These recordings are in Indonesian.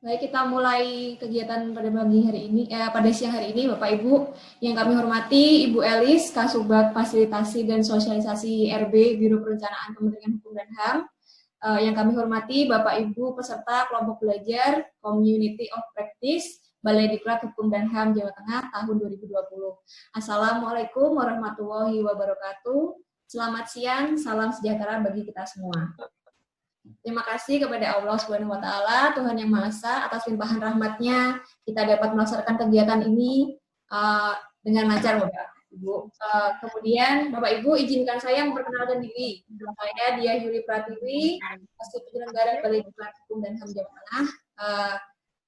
Baik, kita mulai kegiatan pada pagi hari ini, pada siang hari ini, Bapak Ibu. Yang kami hormati, Ibu Elis, Kasubag Fasilitasi dan Sosialisasi RB, Biro Perencanaan Kementerian Hukum dan HAM. Yang kami hormati, Bapak Ibu peserta kelompok belajar Community of Practice, Balai Diklat Hukum dan HAM Jawa Tengah tahun 2020. Assalamualaikum warahmatullahi wabarakatuh. Selamat siang, salam sejahtera bagi kita semua. Terima kasih kepada Allah Subhanahu wa taala, Tuhan Yang Maha Esa, atas limpahan rahmat-Nya kita dapat melaksanakan kegiatan ini dengan lancar, Bapak Ibu. Kemudian Bapak Ibu izinkan saya memperkenalkan diri. Saya Dia Yuri Pratiwi, Asisten Penyelenggara Balai Diklat Hukum dan HAM Jawa Tengah.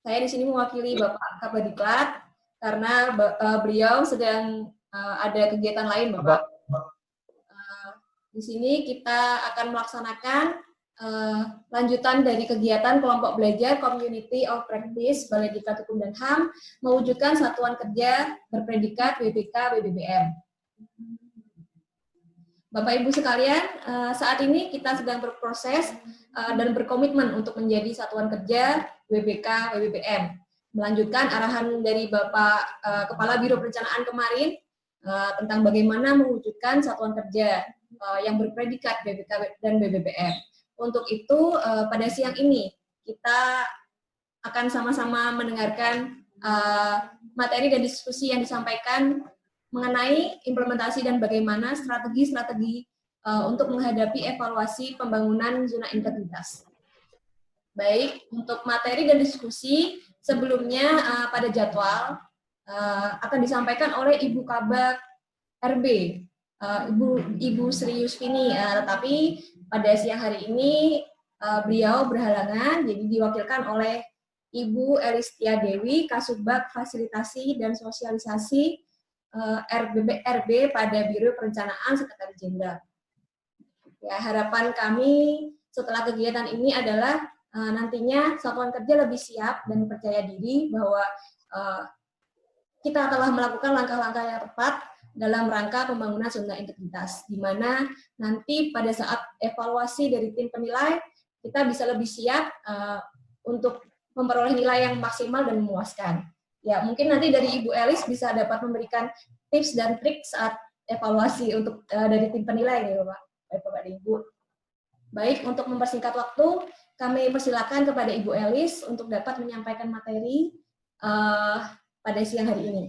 Saya di sini mewakili Bapak Kabadiklat karena beliau sedang ada kegiatan lain, Bapak. Di sini kita akan melaksanakan lanjutan dari kegiatan kelompok belajar Community of Practice Balai Diklat Hukum dan HAM mewujudkan satuan kerja berpredikat WBK WBBM. Bapak Ibu sekalian, saat ini kita sedang berproses dan berkomitmen untuk menjadi satuan kerja WBK WBBM, melanjutkan arahan dari Bapak Kepala Biro Perencanaan kemarin tentang bagaimana mewujudkan satuan kerja yang berpredikat WBK dan WBBM. Untuk itu, pada siang ini kita akan sama-sama mendengarkan materi dan diskusi yang disampaikan mengenai implementasi dan bagaimana strategi-strategi untuk menghadapi evaluasi pembangunan zona integritas. Baik, untuk materi dan diskusi sebelumnya pada jadwal akan disampaikan oleh Ibu Kabag RB, Ibu Sri Yusvini, tetapi pada siang hari ini beliau berhalangan, jadi diwakilkan oleh Ibu Elistia Dewi, Kasubag Fasilitasi dan Sosialisasi RB pada Biro Perencanaan Sekretaris Jenderal. Ya, harapan kami setelah kegiatan ini adalah nantinya satuan kerja lebih siap dan percaya diri bahwa kita telah melakukan langkah-langkah yang tepat dalam rangka pembangunan zona integritas, di mana nanti pada saat evaluasi dari tim penilai, kita bisa lebih siap untuk memperoleh nilai yang maksimal dan memuaskan. Ya, mungkin nanti dari Ibu Elis bisa dapat memberikan tips dan trik saat evaluasi untuk dari tim penilai, ya Bapak dan Ibu. Baik, untuk mempersingkat waktu, kami persilakan kepada Ibu Elis untuk dapat menyampaikan materi pada siang hari ini.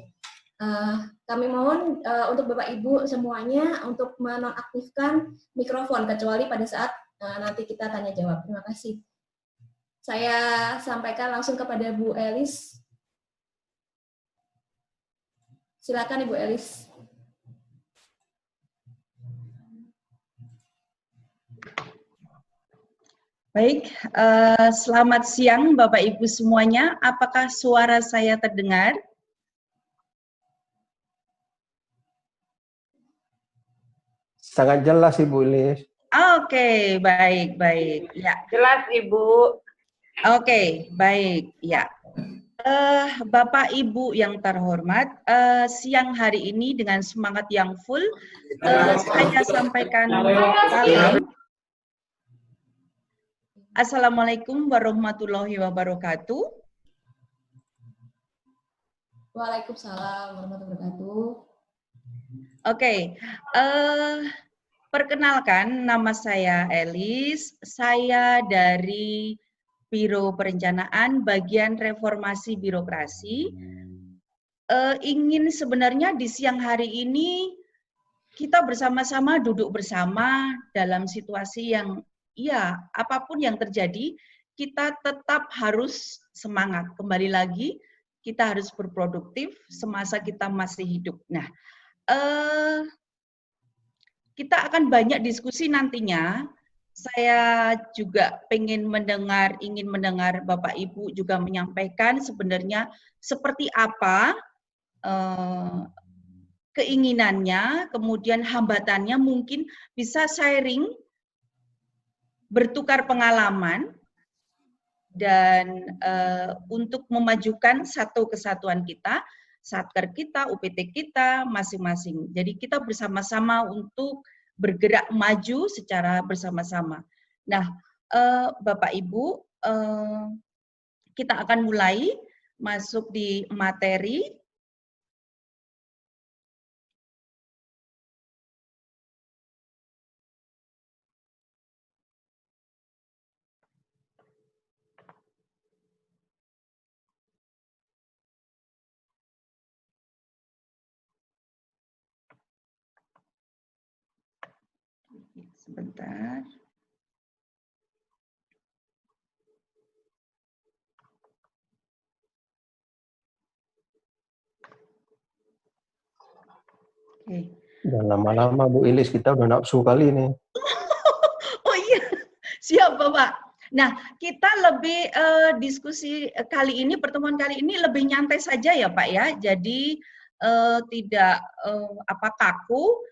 Kami mohon untuk Bapak Ibu semuanya untuk menonaktifkan mikrofon kecuali pada saat nanti kita tanya jawab. Terima kasih. Saya sampaikan langsung kepada Bu Elis. Silakan Ibu Elis. Baik, selamat siang Bapak Ibu semuanya. Apakah suara saya terdengar? Sangat jelas Ibu Elis. Oke, baik. Ya. Jelas Ibu. Oke, baik. Ya. Bapak Ibu yang terhormat, siang hari ini dengan semangat yang full, saya sampaikan salam. Assalamualaikum warahmatullahi wabarakatuh. Waalaikumsalam warahmatullahi wabarakatuh. Oke, perkenalkan nama saya Elis, saya dari Biro Perencanaan Bagian Reformasi Birokrasi. Ingin sebenarnya di siang hari ini kita bersama-sama duduk bersama dalam situasi yang ya apapun yang terjadi kita tetap harus semangat. Kembali lagi kita harus berproduktif semasa kita masih hidup. Nah, kita akan banyak diskusi nantinya. Saya juga ingin mendengar Bapak Ibu juga menyampaikan sebenarnya seperti apa keinginannya, kemudian hambatannya, mungkin bisa sharing, bertukar pengalaman, dan untuk memajukan satu kesatuan kita, satker kita, UPT kita, masing-masing. Jadi kita bersama-sama untuk bergerak maju secara bersama-sama. Nah, Bapak Ibu, kita akan mulai masuk di materi. Sebentar. Oke. Jangan lama-lama Bu Ilis, kita udah nafsu kali nih. Oh iya, siap Bapak. Nah, kita lebih diskusi kali ini, pertemuan kali ini lebih nyantai saja ya Pak ya. Jadi tidak kaku,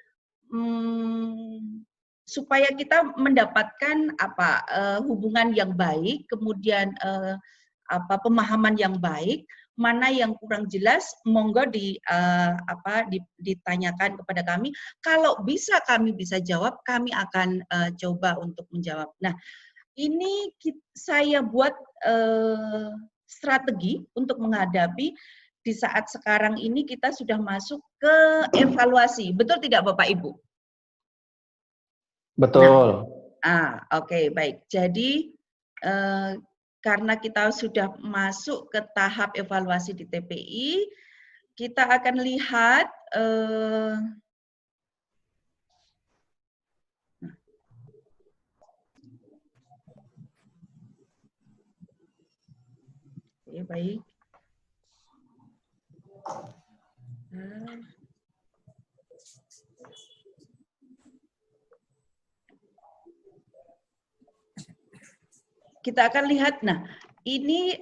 supaya kita mendapatkan hubungan yang baik, kemudian pemahaman yang baik. Mana yang kurang jelas, monggo ditanyakan kepada kami. Kalau bisa kami bisa jawab, kami akan coba untuk menjawab. Nah, ini saya buat strategi untuk menghadapi di saat sekarang ini kita sudah masuk ke evaluasi. Betul tidak Bapak Ibu? Betul. Nah, oke, baik. Jadi karena kita sudah masuk ke tahap evaluasi di TPI, kita akan lihat baik. Kita akan lihat, nah ini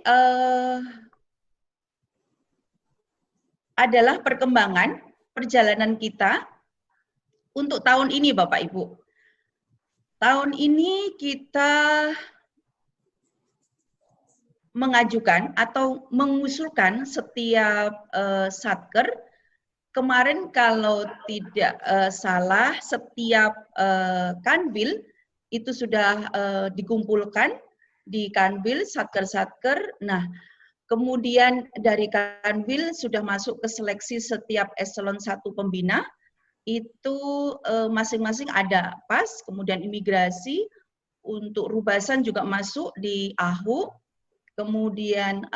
adalah perkembangan perjalanan kita untuk tahun ini Bapak Ibu. Tahun ini kita mengajukan atau mengusulkan setiap satker. Kemarin kalau tidak salah, setiap kanwil itu sudah dikumpulkan di kanwil, satker-satker. Nah, kemudian dari kanwil sudah masuk ke seleksi setiap eselon 1 pembina. Itu masing-masing ada PAS, kemudian imigrasi, untuk rubasan juga masuk di AHU, kemudian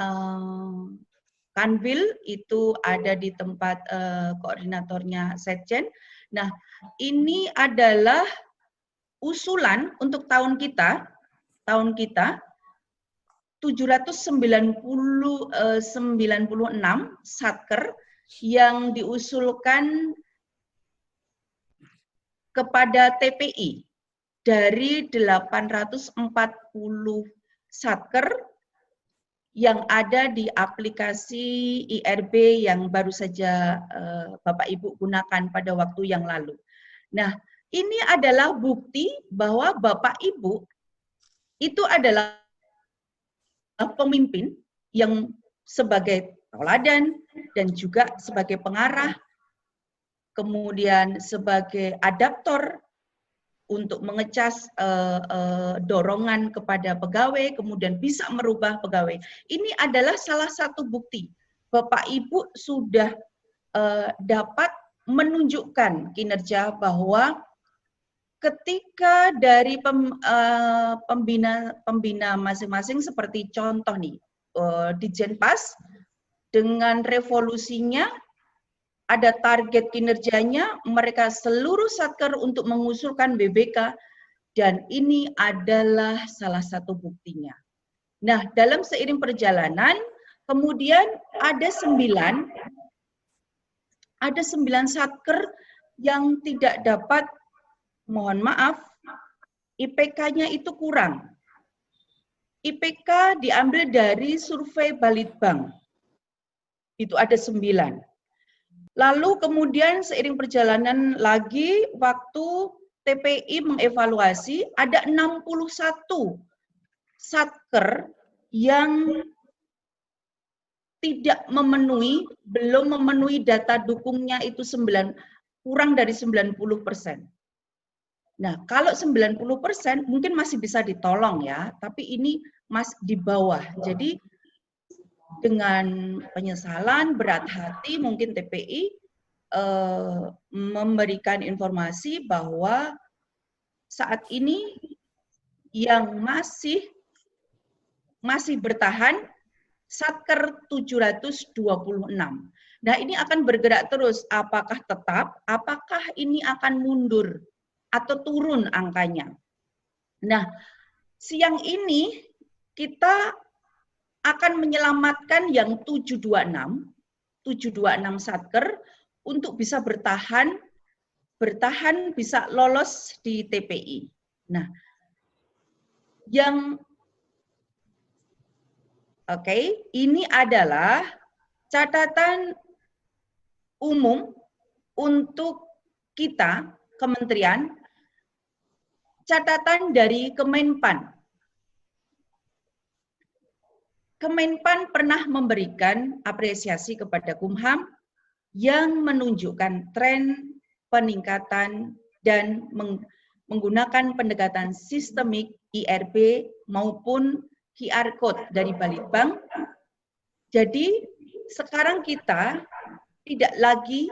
kanwil itu ada di tempat koordinatornya Setjen. Nah, ini adalah usulan untuk tahun kita 796 satker yang diusulkan kepada TPI dari 840 satker yang ada di aplikasi IRB yang baru saja Bapak Ibu gunakan pada waktu yang lalu. Nah, ini adalah bukti bahwa Bapak Ibu itu adalah pemimpin yang sebagai tauladan dan juga sebagai pengarah, kemudian sebagai adaptor untuk mengecas dorongan kepada pegawai, kemudian bisa merubah pegawai. Ini adalah salah satu bukti Bapak Ibu sudah dapat menunjukkan kinerja bahwa ketika dari pembina masing-masing, seperti contoh nih, di Jenpas dengan revolusinya ada target kinerjanya, mereka seluruh satker untuk mengusulkan BBK, dan ini adalah salah satu buktinya. Nah, dalam seiring perjalanan, kemudian ada 9 satker yang tidak dapat, mohon maaf, IPK-nya itu kurang. IPK diambil dari survei Balitbank. Itu ada 9. Lalu kemudian seiring perjalanan lagi, waktu TPI mengevaluasi, ada 61 satker yang tidak memenuhi, belum memenuhi data dukungnya itu kurang dari 90%. Nah, kalau 90% mungkin masih bisa ditolong ya, tapi ini masih di bawah. Jadi dengan penyesalan, berat hati, mungkin TPI memberikan informasi bahwa saat ini yang masih bertahan Satker 726. Nah, ini akan bergerak terus. Apakah tetap? Apakah ini akan mundur atau turun angkanya? Nah, siang ini kita akan menyelamatkan yang 726 Satker untuk bisa bertahan bisa lolos di TPI. Nah, ini adalah catatan umum untuk kita, kementerian, catatan dari Kemenpan. Kemenpan pernah memberikan apresiasi kepada Kumham yang menunjukkan tren peningkatan dan menggunakan pendekatan sistemik IRB maupun QR Code dari Balitbank. Jadi sekarang kita tidak lagi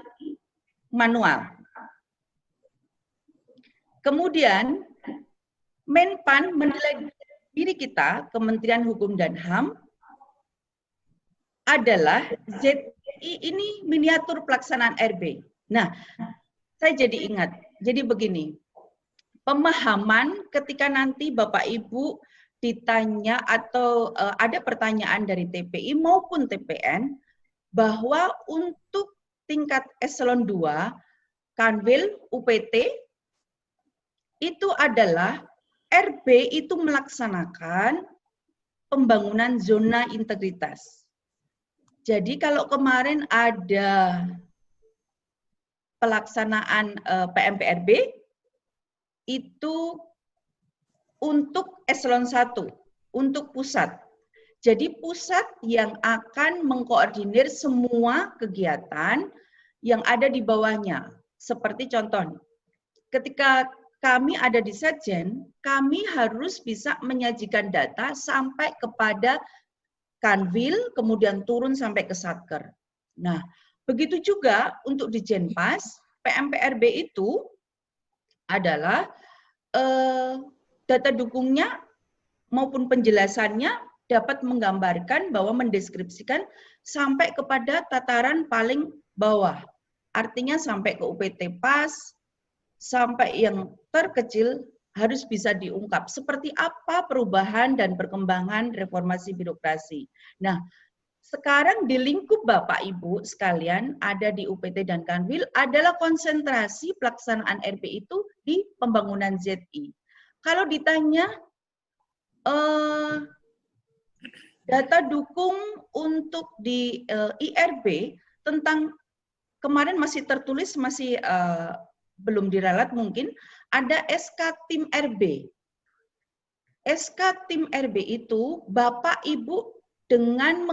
manual. Kemudian Menpan menilai diri kita, Kementerian Hukum dan HAM, adalah ZI ini miniatur pelaksanaan RB. Nah, saya jadi ingat, jadi begini, pemahaman ketika nanti Bapak Ibu ditanya atau ada pertanyaan dari TPI maupun TPN, bahwa untuk tingkat eselon 2, Kanwil, UPT, itu adalah RB itu melaksanakan pembangunan zona integritas. Jadi kalau kemarin ada pelaksanaan PMPRB, itu untuk eselon 1, untuk pusat. Jadi pusat yang akan mengkoordinir semua kegiatan yang ada di bawahnya. Seperti contoh, ketika kami ada di Setjen, kami harus bisa menyajikan data sampai kepada Kanwil, kemudian turun sampai ke Satker. Nah, begitu juga untuk di Jenpas, PMPRB itu adalah data dukungnya maupun penjelasannya dapat menggambarkan bahwa mendeskripsikan sampai kepada tataran paling bawah. Artinya sampai ke UPT PAS, sampai yang terkecil harus bisa diungkap seperti apa perubahan dan perkembangan reformasi birokrasi. Nah, sekarang di lingkup Bapak Ibu sekalian ada di UPT dan Kanwil adalah konsentrasi pelaksanaan RB itu di pembangunan ZI. Kalau ditanya data dukung untuk di IRB tentang kemarin masih tertulis, masih belum diralat mungkin, ada SK Tim RB. SK Tim RB itu Bapak Ibu dengan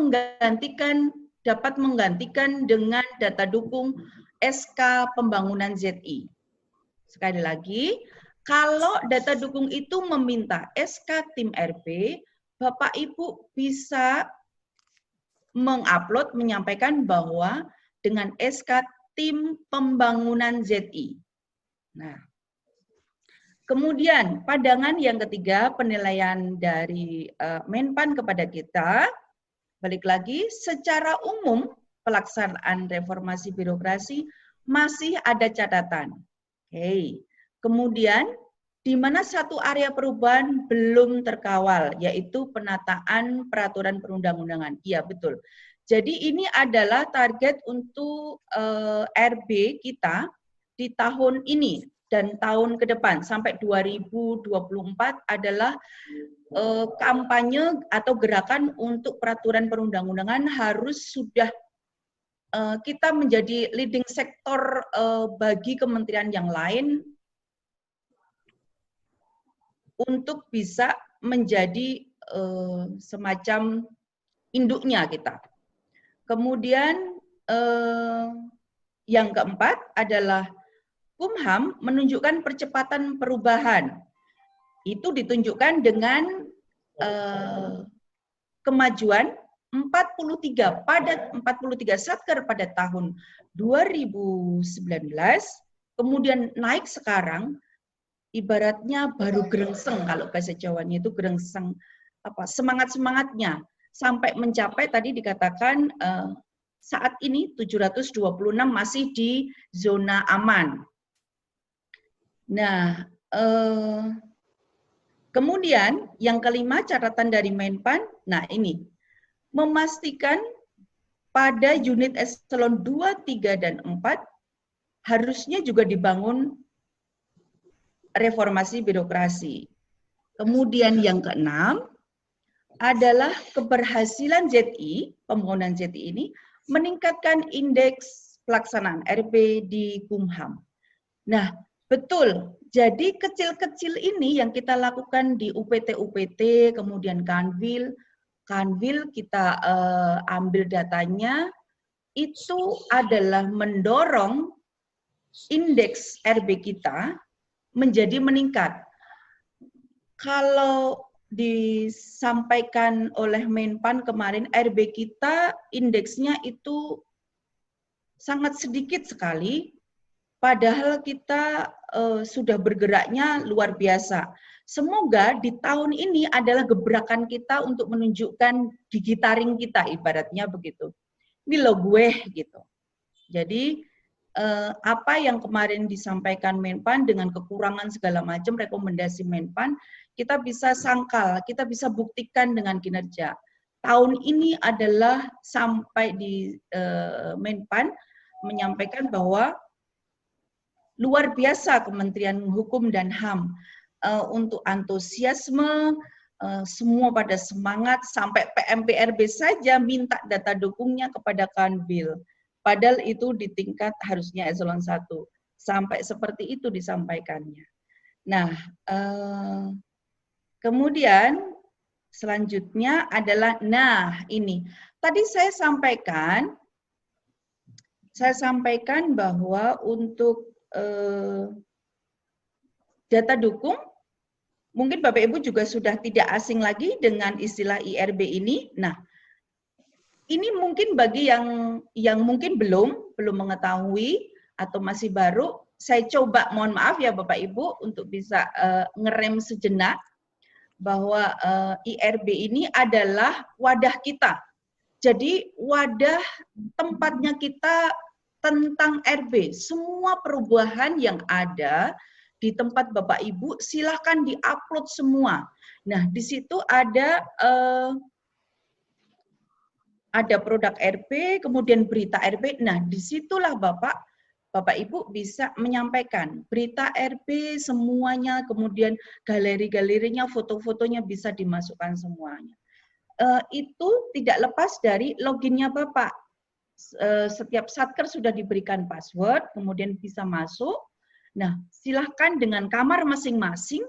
dapat menggantikan dengan data dukung SK Pembangunan ZI. Sekali lagi, kalau data dukung itu meminta SK Tim RB, Bapak Ibu bisa mengupload, menyampaikan bahwa dengan SK Tim Pembangunan ZI. Nah, kemudian pandangan yang ketiga, penilaian dari Menpan kepada kita, balik lagi, secara umum pelaksanaan reformasi birokrasi masih ada catatan. Kemudian, di mana satu area perubahan belum terkawal, yaitu penataan peraturan perundang-undangan. Iya, betul. Jadi ini adalah target untuk RB kita di tahun ini dan tahun ke depan sampai 2024 adalah kampanye atau gerakan untuk peraturan perundang-undangan harus sudah kita menjadi leading sektor bagi kementerian yang lain untuk bisa menjadi semacam induknya kita. Kemudian yang keempat adalah Kumham menunjukkan percepatan perubahan. Itu ditunjukkan dengan kemajuan 43 satker pada tahun 2019, kemudian naik sekarang, ibaratnya baru gerengseng, kalau bahasa Jawanya itu gerengseng, semangat-semangatnya, sampai mencapai tadi dikatakan saat ini 726 masih di zona aman. Nah, kemudian yang kelima catatan dari Menpan, nah ini, memastikan pada unit eselon 2, 3, dan 4 harusnya juga dibangun reformasi birokrasi. Kemudian yang keenam adalah keberhasilan ZI, pembangunan ZI ini meningkatkan indeks pelaksanaan RP di Kumham. Nah, betul. Jadi kecil-kecil ini yang kita lakukan di UPT, kemudian Kanwil kita ambil datanya, itu adalah mendorong indeks RB kita menjadi meningkat. Kalau disampaikan oleh Menpan kemarin, RB kita indeksnya itu sangat sedikit sekali, padahal kita sudah bergeraknya luar biasa. Semoga di tahun ini adalah gebrakan kita untuk menunjukkan gigi taring kita, ibaratnya begitu. Ini lo gue, gitu. Jadi, apa yang kemarin disampaikan Menpan dengan kekurangan segala macam rekomendasi Menpan, kita bisa sangkal, kita bisa buktikan dengan kinerja. Tahun ini adalah sampai di Menpan menyampaikan bahwa luar biasa Kementerian Hukum dan HAM untuk antusiasme, semua pada semangat, sampai PMPRB saja minta data dukungnya kepada Kanwil. Padahal itu di tingkat harusnya eselon 1. Sampai seperti itu disampaikannya. Nah, kemudian selanjutnya adalah, nah ini. Tadi saya sampaikan bahwa untuk data dukung, mungkin Bapak Ibu juga sudah tidak asing lagi dengan istilah IRB ini. Nah, ini mungkin bagi yang mungkin belum mengetahui atau masih baru, saya coba, mohon maaf ya Bapak Ibu, untuk bisa ngerem sejenak bahwa IRB ini adalah wadah kita. Jadi wadah tempatnya kita tentang RB. Semua perubahan yang ada di tempat Bapak Ibu silahkan diupload semua. Nah, di situ ada produk RP, kemudian berita RP. Nah, disitulah Bapak Ibu bisa menyampaikan berita RP semuanya, kemudian galeri-galerinya, foto-fotonya bisa dimasukkan semuanya. Itu tidak lepas dari loginnya Bapak. Setiap satker sudah diberikan password, kemudian bisa masuk. Nah, silahkan dengan kamar masing-masing,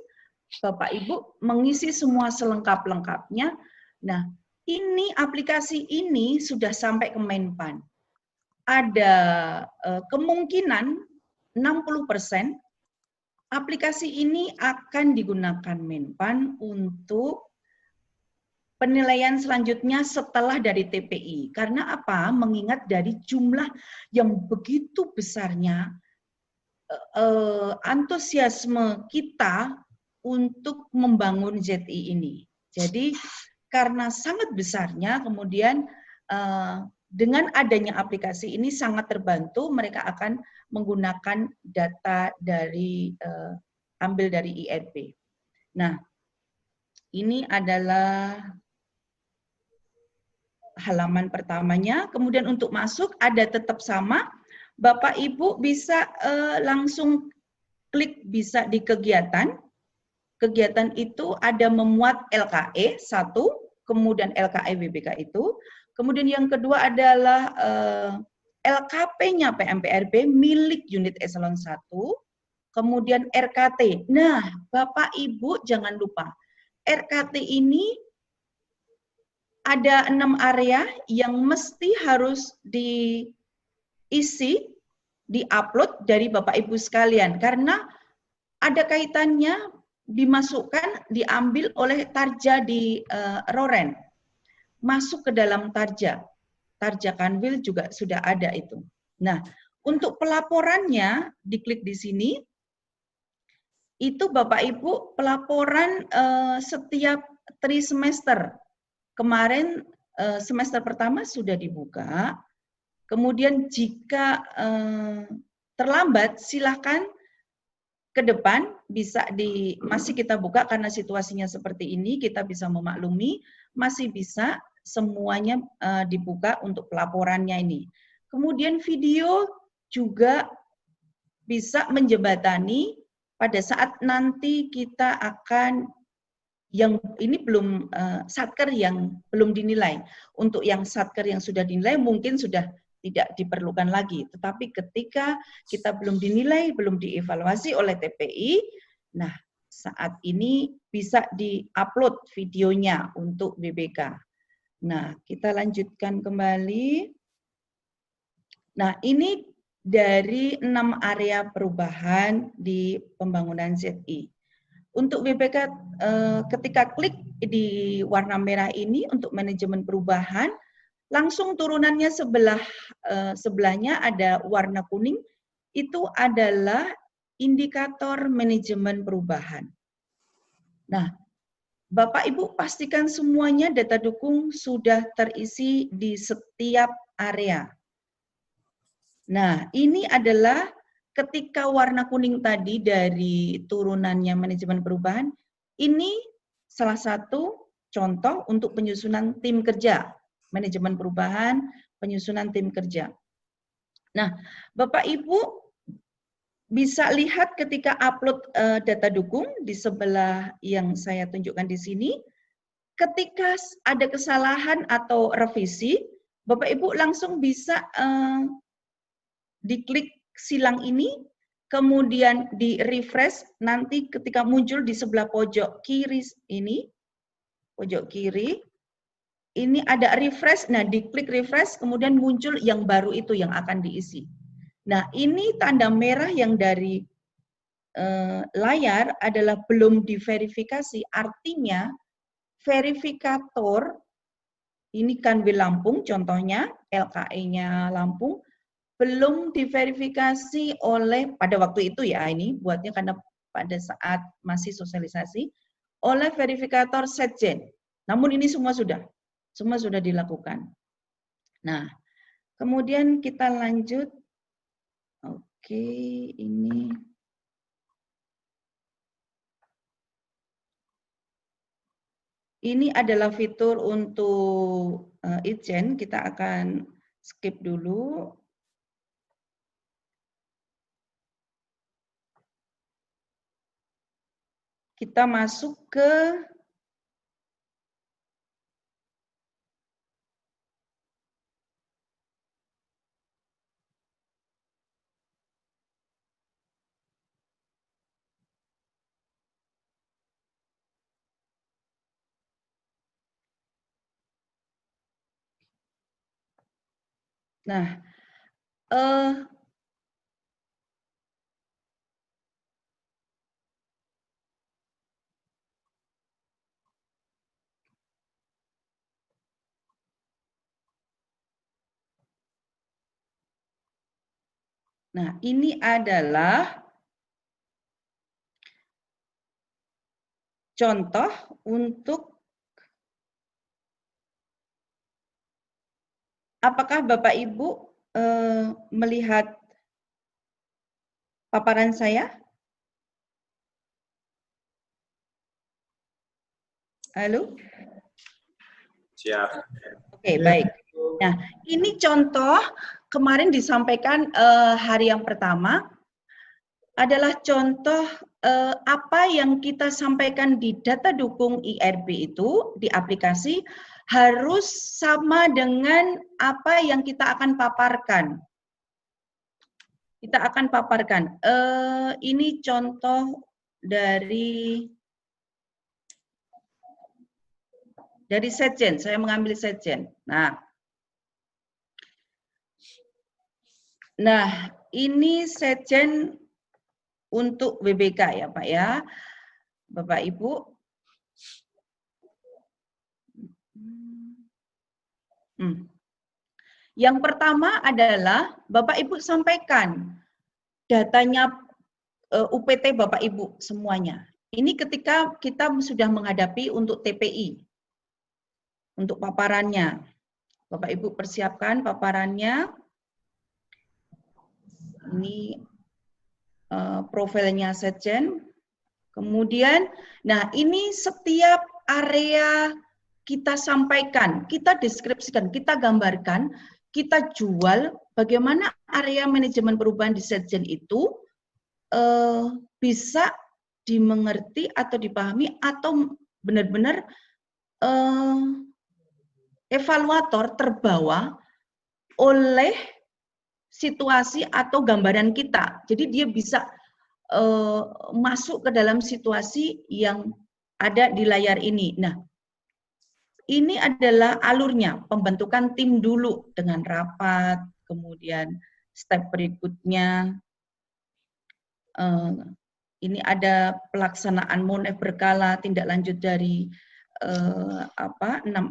Bapak Ibu mengisi semua selengkap-lengkapnya. Nah, ini aplikasi ini sudah sampai ke Menpan. Ada kemungkinan 60% aplikasi ini akan digunakan Menpan untuk penilaian selanjutnya setelah dari TPI. Karena apa? Mengingat dari jumlah yang begitu besarnya, antusiasme kita untuk membangun ZI ini. Jadi, karena sangat besarnya, kemudian dengan adanya aplikasi ini sangat terbantu, mereka akan menggunakan data dari ambil dari IRB. Nah, ini adalah halaman pertamanya. Kemudian untuk masuk ada tetap sama, Bapak Ibu bisa langsung klik bisa di kegiatan. Kegiatan itu ada memuat LKE 1, kemudian LKE WBK itu, kemudian yang kedua adalah LKP-nya PMPRB milik unit eselon 1, kemudian RKT. Nah, Bapak Ibu jangan lupa, RKT ini ada 6 area yang mesti harus diisi, diupload dari Bapak Ibu sekalian, karena ada kaitannya dimasukkan, diambil oleh Tarja di Roren. masuk ke dalam Tarja. Tarja Kanwil juga sudah ada itu. Nah, untuk pelaporannya, diklik di sini, itu Bapak Ibu pelaporan setiap trimester. Kemarin semester pertama sudah dibuka, kemudian jika terlambat silakan ke depan bisa masih kita buka karena situasinya seperti ini, kita bisa memaklumi, masih bisa semuanya dibuka untuk pelaporannya ini. Kemudian video juga bisa menjembatani pada saat nanti kita akan yang ini belum satker yang belum dinilai. Untuk yang satker yang sudah dinilai mungkin sudah tidak diperlukan lagi. Tetapi ketika kita belum dinilai, belum dievaluasi oleh TPI, nah saat ini bisa di-upload videonya untuk BBK. Nah, kita lanjutkan kembali. Nah, ini dari 6 area perubahan di pembangunan ZI. Untuk BBK ketika klik di warna merah ini untuk manajemen perubahan, langsung turunannya sebelahnya ada warna kuning, itu adalah indikator manajemen perubahan. Nah, Bapak Ibu pastikan semuanya data dukung sudah terisi di setiap area. Nah, ini adalah ketika warna kuning tadi dari turunannya manajemen perubahan, ini salah satu contoh untuk penyusunan tim kerja. Manajemen perubahan, penyusunan tim kerja. Nah, Bapak Ibu bisa lihat ketika upload data dukung di sebelah yang saya tunjukkan di sini, ketika ada kesalahan atau revisi, Bapak Ibu langsung bisa diklik silang ini, kemudian di refresh, nanti ketika muncul di sebelah pojok kiri ini, pojok kiri, ini ada refresh, nah diklik refresh, kemudian muncul yang baru itu yang akan diisi. Nah ini tanda merah yang dari layar adalah belum diverifikasi, artinya verifikator, ini Kanwil Lampung contohnya, LKE-nya Lampung, belum diverifikasi oleh, pada waktu itu ya ini, buatnya karena pada saat masih sosialisasi, oleh verifikator Setjen. Namun ini semua sudah dilakukan. Nah, kemudian kita lanjut. Oke, ini. Ini adalah fitur untuk Itjen, kita akan skip dulu. Kita masuk ke nah, ini adalah contoh untuk apakah Bapak Ibu melihat paparan saya? Halo? Siap. Oke, baik. Nah, ini contoh kemarin disampaikan hari yang pertama adalah contoh apa yang kita sampaikan di data dukung IRB itu di aplikasi harus sama dengan apa yang kita akan paparkan. Kita akan paparkan. Ini contoh dari Setjen. Saya mengambil Setjen. Nah, ini Setjen untuk WBK ya Pak ya, Bapak Ibu. Yang pertama adalah Bapak Ibu sampaikan datanya UPT Bapak Ibu semuanya. Ini ketika kita sudah menghadapi untuk TPI, untuk paparannya. Bapak Ibu persiapkan paparannya. Ini profilnya Setjen. Kemudian, nah ini setiap area kita sampaikan, kita deskripsikan, kita gambarkan, kita jual bagaimana area manajemen perubahan di Setjen itu bisa dimengerti atau dipahami atau benar-benar evaluator terbawa oleh situasi atau gambaran kita. Jadi dia bisa masuk ke dalam situasi yang ada di layar ini. Nah, ini adalah alurnya, pembentukan tim dulu dengan rapat, kemudian step berikutnya. Ini ada pelaksanaan monef berkala, tindak lanjut dari 6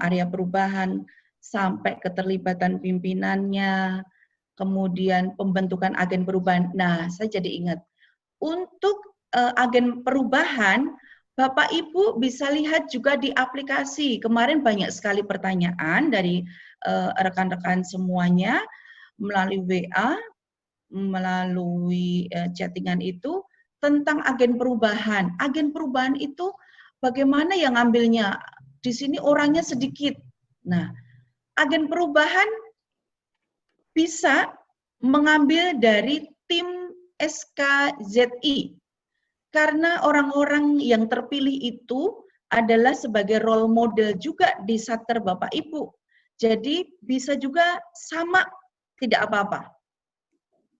area perubahan sampai keterlibatan pimpinannya, kemudian pembentukan agen perubahan. Nah, saya jadi ingat. Untuk agen perubahan, Bapak Ibu bisa lihat juga di aplikasi. Kemarin banyak sekali pertanyaan dari rekan-rekan semuanya melalui WA, melalui chattingan itu tentang agen perubahan. Agen perubahan itu bagaimana yang ngambilnya? Di sini orangnya sedikit. Nah, agen perubahan bisa mengambil dari tim SKZI. Karena orang-orang yang terpilih itu adalah sebagai role model juga di Satker Bapak Ibu. Jadi bisa juga sama, tidak apa-apa.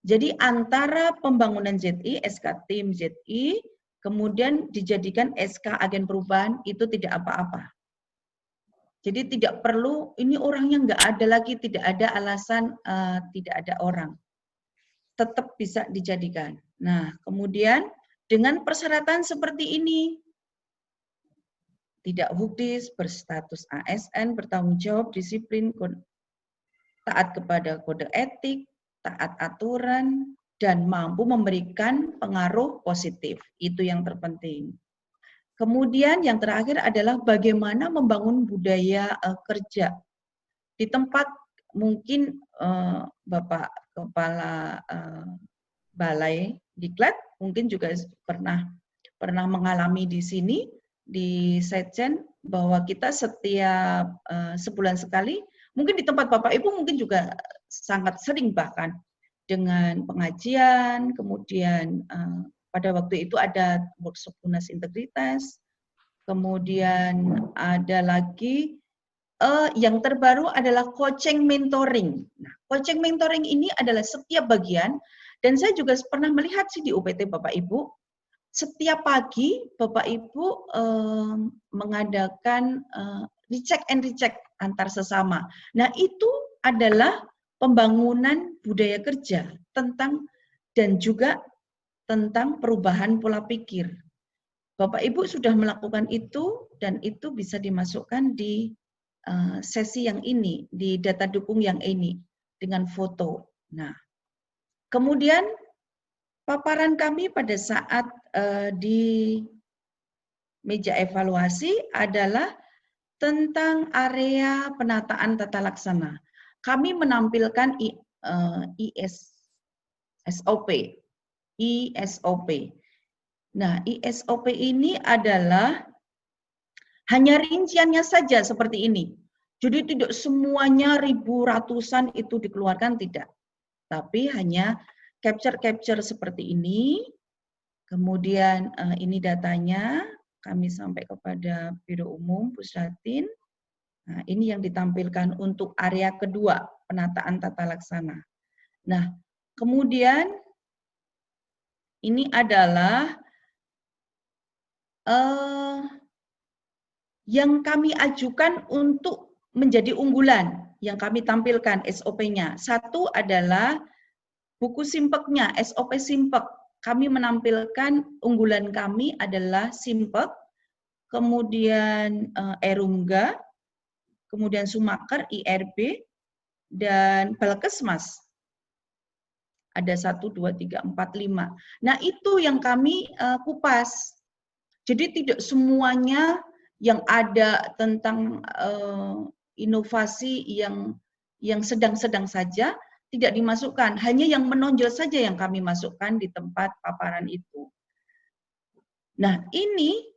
Jadi antara pembangunan ZI, SK tim ZI, kemudian dijadikan SK agen perubahan, itu tidak apa-apa. Jadi tidak perlu, ini orangnya nggak ada lagi, tidak ada alasan tidak ada orang. Tetap bisa dijadikan. Nah, kemudian dengan persyaratan seperti ini, tidak hukdis, berstatus ASN, bertanggung jawab, disiplin, taat kepada kode etik, taat aturan, dan mampu memberikan pengaruh positif. Itu yang terpenting. Kemudian yang terakhir adalah bagaimana membangun budaya kerja. Di tempat mungkin Bapak Kepala Balai Diklat mungkin juga pernah mengalami di sini, di Setjen, bahwa kita setiap sebulan sekali, mungkin di tempat Bapak Ibu mungkin juga sangat sering bahkan, dengan pengajian, kemudian pada waktu itu ada workshop tunas integritas, kemudian ada lagi yang terbaru adalah coaching mentoring. Nah, coaching mentoring ini adalah setiap bagian, dan saya juga pernah melihat sih di UPT Bapak Ibu, setiap pagi Bapak Ibu mengadakan recheck and recheck antar sesama. Nah, itu adalah pembangunan budaya kerja tentang dan juga tentang perubahan pola pikir. Bapak Ibu sudah melakukan itu dan itu bisa dimasukkan di sesi yang ini, di data dukung yang ini dengan foto. Nah, kemudian paparan kami pada saat di meja evaluasi adalah tentang area penataan tata laksana. Kami menampilkan ISOP. Nah, ISOP ini adalah hanya rinciannya saja seperti ini. Jadi tidak semuanya ribu ratusan itu dikeluarkan, tidak. Tapi hanya capture seperti ini. Kemudian ini datanya, kami sampai kepada Biro Umum Pusdatin. Nah, ini yang ditampilkan untuk area kedua, penataan tata laksana. Nah, kemudian ini adalah yang kami ajukan untuk menjadi unggulan, yang kami tampilkan SOP-nya. Satu adalah buku simpeknya, SOP simpek. Kami menampilkan unggulan kami adalah simpek, kemudian Erungga, kemudian Sumaker, IRB, dan Balkesmas. Ada 1, 2, 3, 4, 5. Nah, itu yang kami kupas. Jadi tidak semuanya yang ada tentang inovasi yang sedang-sedang saja tidak dimasukkan. Hanya yang menonjol saja yang kami masukkan di tempat paparan itu. Nah, ini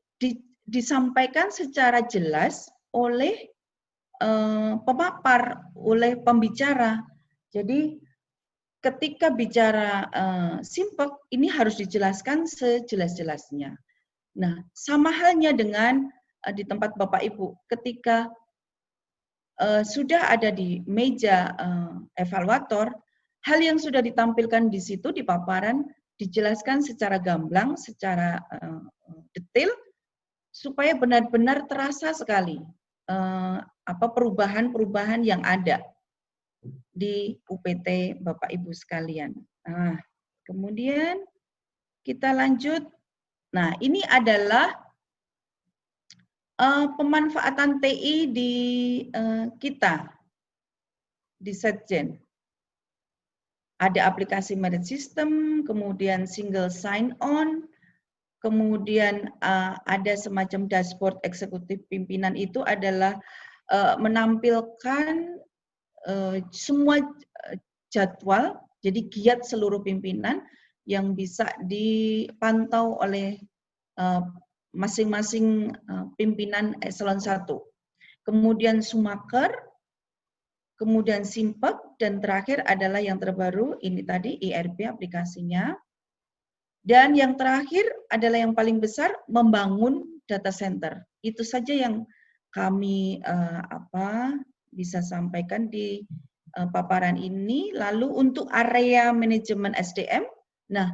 disampaikan secara jelas oleh pemapar, oleh pembicara. Jadi ketika bicara simpek, ini harus dijelaskan sejelas-jelasnya. Nah, sama halnya dengan di tempat Bapak Ibu, ketika sudah ada di meja evaluator, hal yang sudah ditampilkan di situ di paparan dijelaskan secara gamblang, secara detail, supaya benar-benar terasa sekali perubahan-perubahan yang ada di UPT Bapak Ibu sekalian. Nah, kemudian kita lanjut. Nah, ini adalah pemanfaatan TI di kita, di Setjen. Ada aplikasi merit system, kemudian single sign-on, kemudian ada semacam dashboard eksekutif pimpinan itu adalah menampilkan semua jadwal, jadi giat seluruh pimpinan yang bisa dipantau oleh masing-masing pimpinan eselon 1. Kemudian Sumaker, kemudian Simpek, dan terakhir adalah yang terbaru, ini tadi IRB aplikasinya. Dan yang terakhir adalah yang paling besar, membangun data center. Itu saja yang kami bisa sampaikan di paparan ini. Lalu untuk area manajemen SDM, nah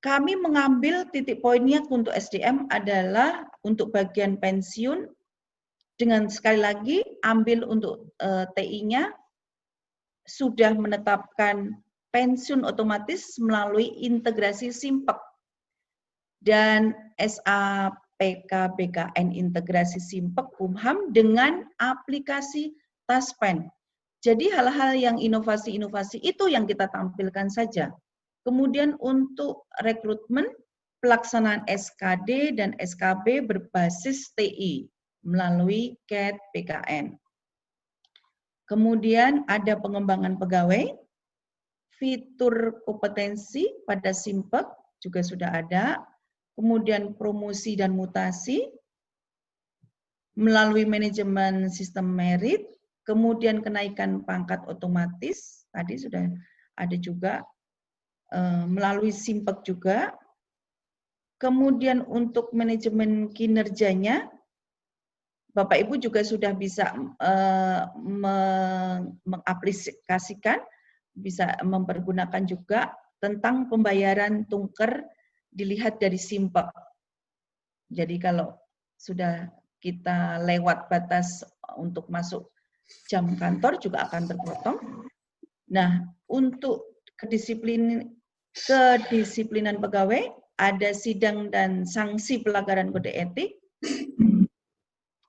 kami mengambil titik poinnya untuk SDM adalah untuk bagian pensiun, dengan sekali lagi ambil untuk TI-nya, sudah menetapkan pensiun otomatis melalui integrasi Simpek dan SAPKBKN integrasi Simpek Kumham dengan aplikasi Taspen. Jadi hal-hal yang inovasi-inovasi itu yang kita tampilkan saja. Kemudian untuk rekrutmen, pelaksanaan SKD dan SKB berbasis TI melalui CAT PKN. Kemudian ada pengembangan pegawai, fitur kompetensi pada Simpek juga sudah ada, kemudian promosi dan mutasi melalui manajemen sistem merit, kemudian kenaikan pangkat otomatis, tadi sudah ada juga melalui Simpek juga. Kemudian untuk manajemen kinerjanya, Bapak Ibu juga sudah bisa mengaplikasikan, bisa mempergunakan juga tentang pembayaran tungker dilihat dari Simpek. Jadi kalau sudah kita lewat batas untuk masuk jam kantor juga akan terpotong. Nah, untuk kedisiplinan pegawai, ada sidang dan sanksi pelanggaran kode etik.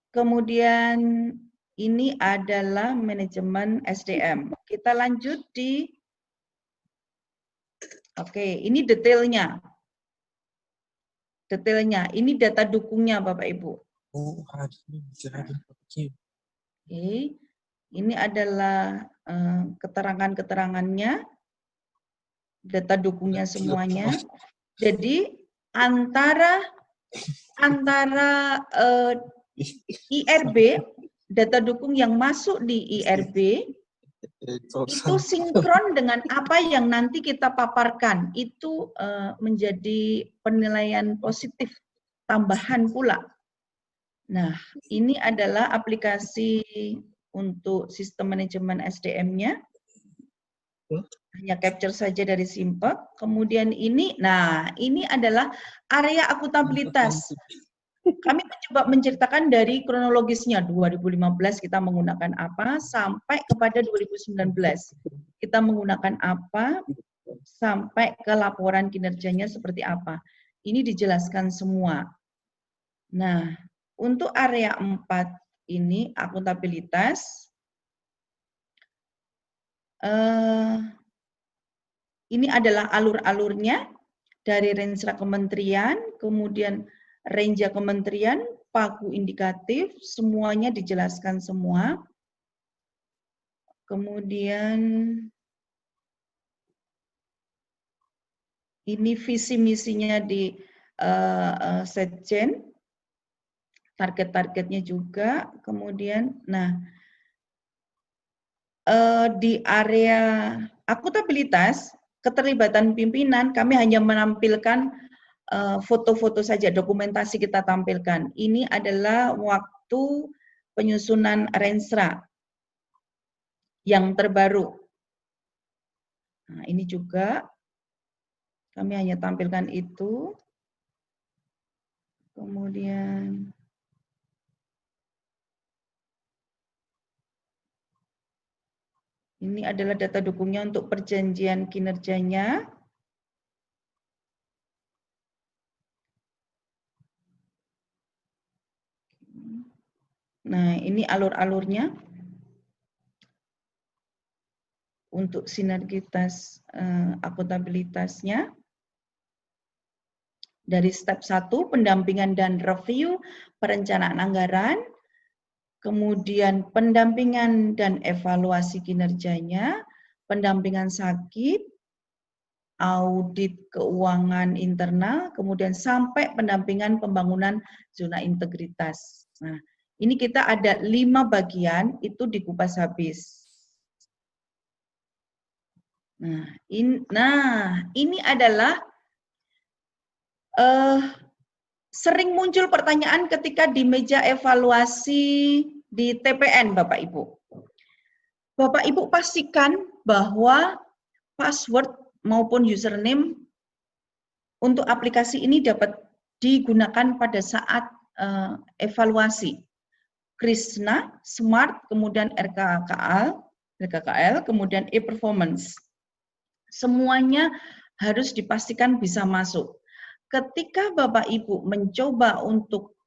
Kemudian ini adalah manajemen SDM. Kita lanjut di, oke, ini detailnya. Detailnya, ini data dukungnya Bapak Ibu. Oke, ini adalah keterangan-keterangannya, data dukungnya semuanya. Jadi antara IRB, data dukung yang masuk di IRB, itu sinkron dengan apa yang nanti kita paparkan. Itu menjadi penilaian positif tambahan pula. Nah, ini adalah aplikasi untuk sistem manajemen SDM-nya. Hanya capture saja dari Simpek. Kemudian ini, nah ini adalah area akuntabilitas. Kami mencoba menceritakan dari kronologisnya 2015 kita menggunakan apa sampai kepada 2019 kita menggunakan apa sampai ke laporan kinerjanya seperti apa. Ini dijelaskan semua. Nah, untuk area 4 ini akuntabilitas. Ini adalah alur-alurnya dari rensra kementerian, kemudian renja kementerian, pagu indikatif, semuanya dijelaskan semua. Kemudian ini visi misinya di Setjen, target-targetnya juga. Kemudian, nah di area akuntabilitas, keterlibatan pimpinan, kami hanya menampilkan foto-foto saja, dokumentasi kita tampilkan. Ini adalah waktu penyusunan rensra yang terbaru. Nah, ini juga kami hanya tampilkan itu. Kemudian ini adalah data dukungnya untuk perjanjian kinerjanya. Nah, ini alur-alurnya untuk sinergitas akuntabilitasnya. Dari step 1, pendampingan dan review perencanaan anggaran, kemudian pendampingan dan evaluasi kinerjanya, pendampingan sakit, audit keuangan internal, kemudian sampai pendampingan pembangunan zona integritas. Nah, ini kita ada 5 bagian, itu dikupas habis. Nah, ini adalah sering muncul pertanyaan ketika di meja evaluasi di TPN, Bapak Ibu. Bapak Ibu pastikan bahwa password maupun username untuk aplikasi ini dapat digunakan pada saat evaluasi. Krishna, Smart, kemudian RKKL, kemudian e-performance. Semuanya harus dipastikan bisa masuk. Ketika Bapak Ibu mencoba untuk